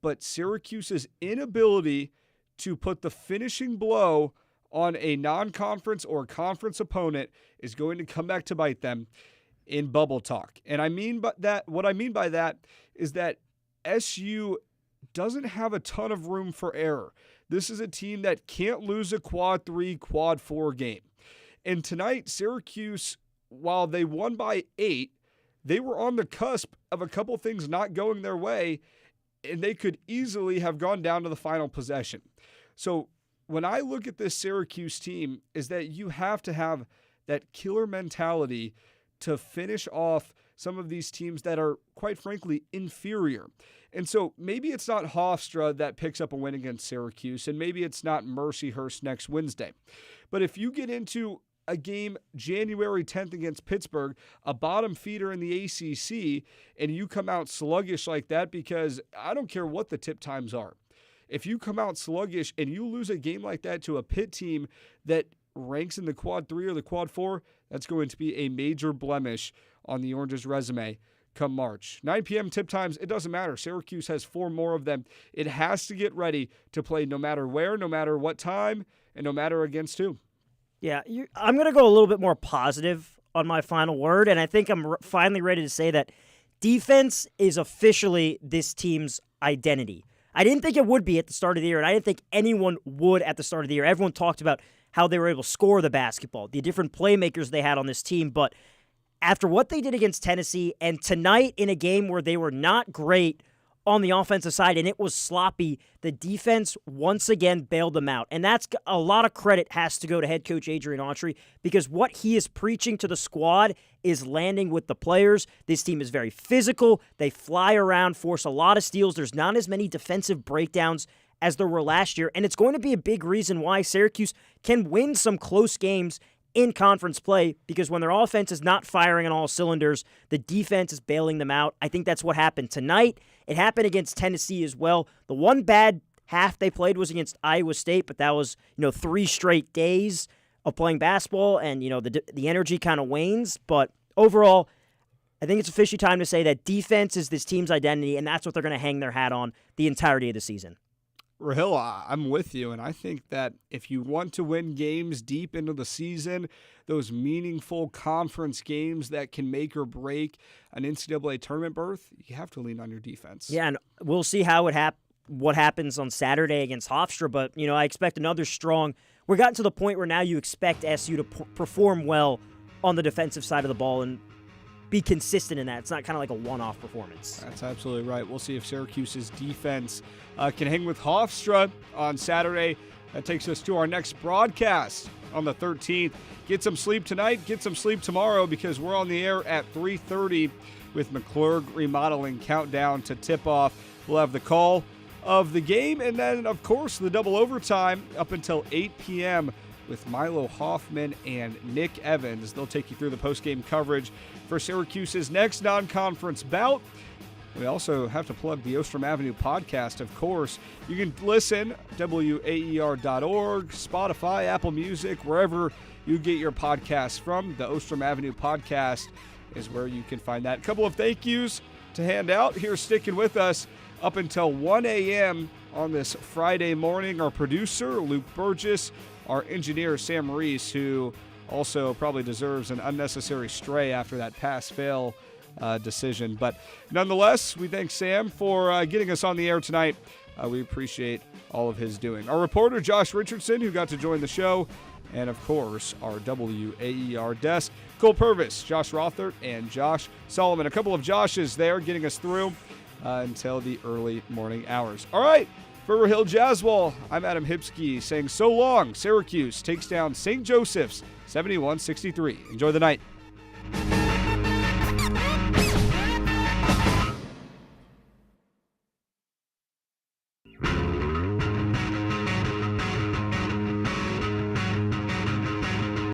But Syracuse's inability to put the finishing blow on a non-conference or conference opponent is going to come back to bite them in bubble talk. And what I mean by that is that SU doesn't have a ton of room for error. This is a team that can't lose a quad 3, quad 4 game. And tonight, Syracuse, while they won by 8, they were on the cusp of a couple things not going their way, and they could easily have gone down to the final possession. So when I look at this Syracuse team, is that you have to have that killer mentality to finish off some of these teams that are, quite frankly, inferior. And so maybe it's not Hofstra that picks up a win against Syracuse, and maybe it's not Mercyhurst next Wednesday. But if you get into a game January 10th against Pittsburgh, a bottom feeder in the ACC, and you come out sluggish like that, because I don't care what the tip times are. If you come out sluggish and you lose a game like that to a Pitt team that ranks in the quad 3 or the quad 4, that's going to be a major blemish on the Orange's resume come March. 9 p.m. tip times, it doesn't matter. Syracuse has 4 more of them. It has to get ready to play no matter where, no matter what time, and no matter against who. Yeah, I'm going to go a little bit more positive on my final word, and I think I'm finally ready to say that defense is officially this team's identity. I didn't think it would be at the start of the year, and I didn't think anyone would at the start of the year. Everyone talked about how they were able to score the basketball, the different playmakers they had on this team, but after what they did against Tennessee and tonight in a game where they were not great on the offensive side and it was sloppy, the defense once again bailed them out. And that's a lot of credit has to go to head coach Adrian Autry because what he is preaching to the squad is landing with the players. This team is very physical. They fly around, force a lot of steals. There's not as many defensive breakdowns as there were last year. And it's going to be a big reason why Syracuse can win some close games in conference play, because when their offense is not firing on all cylinders, the defense is bailing them out. I think that's what happened tonight. It happened against Tennessee as well. The one bad half they played was against Iowa State, but that was 3 straight days of playing basketball, and the energy kind of wanes. But overall, I think it's officially time to say that defense is this team's identity, and that's what they're going to hang their hat on the entirety of the season. Rahil, I'm with you, and I think that if you want to win games deep into the season, those meaningful conference games that can make or break an NCAA tournament berth, you have to lean on your defense. Yeah, and we'll see how what happens on Saturday against Hofstra, but I expect another strong. We're gotten to the point where now you expect SU to perform well on the defensive side of the ball and be consistent in that. It's not kind of like a one-off performance. That's absolutely right. We'll see if Syracuse's defense can hang with Hofstra on Saturday. That takes us to our next broadcast on the 13th. Get some sleep tonight. Get some sleep tomorrow because we're on the air at 3:30 with McClurg Remodeling Countdown to tip-off. We'll have the call of the game and then, of course, the double overtime up until 8 p.m. with Milo Hoffman and Nick Evans. They'll take you through the post-game coverage for Syracuse's next non-conference bout. We also have to plug the Ostrom Avenue podcast, of course. You can listen, WAER.org, Spotify, Apple Music, wherever you get your podcasts from. The Ostrom Avenue podcast is where you can find that. A couple of thank yous to hand out here, sticking with us up until 1 a.m. on this Friday morning. Our producer, Luke Burgess, our engineer, Sam Reese, who also probably deserves an unnecessary stray after that pass-fail decision. But nonetheless, we thank Sam for getting us on the air tonight. We appreciate all of his doing. Our reporter, Josh Richardson, who got to join the show, and, of course, our WAER desk, Cole Purvis, Josh Rothert, and Josh Solomon. A couple of Joshes there getting us through until the early morning hours. All right. For Rahil Jaswal, I'm Adam Hipsky saying so long. Syracuse takes down St. Joseph's 71-63. Enjoy the night.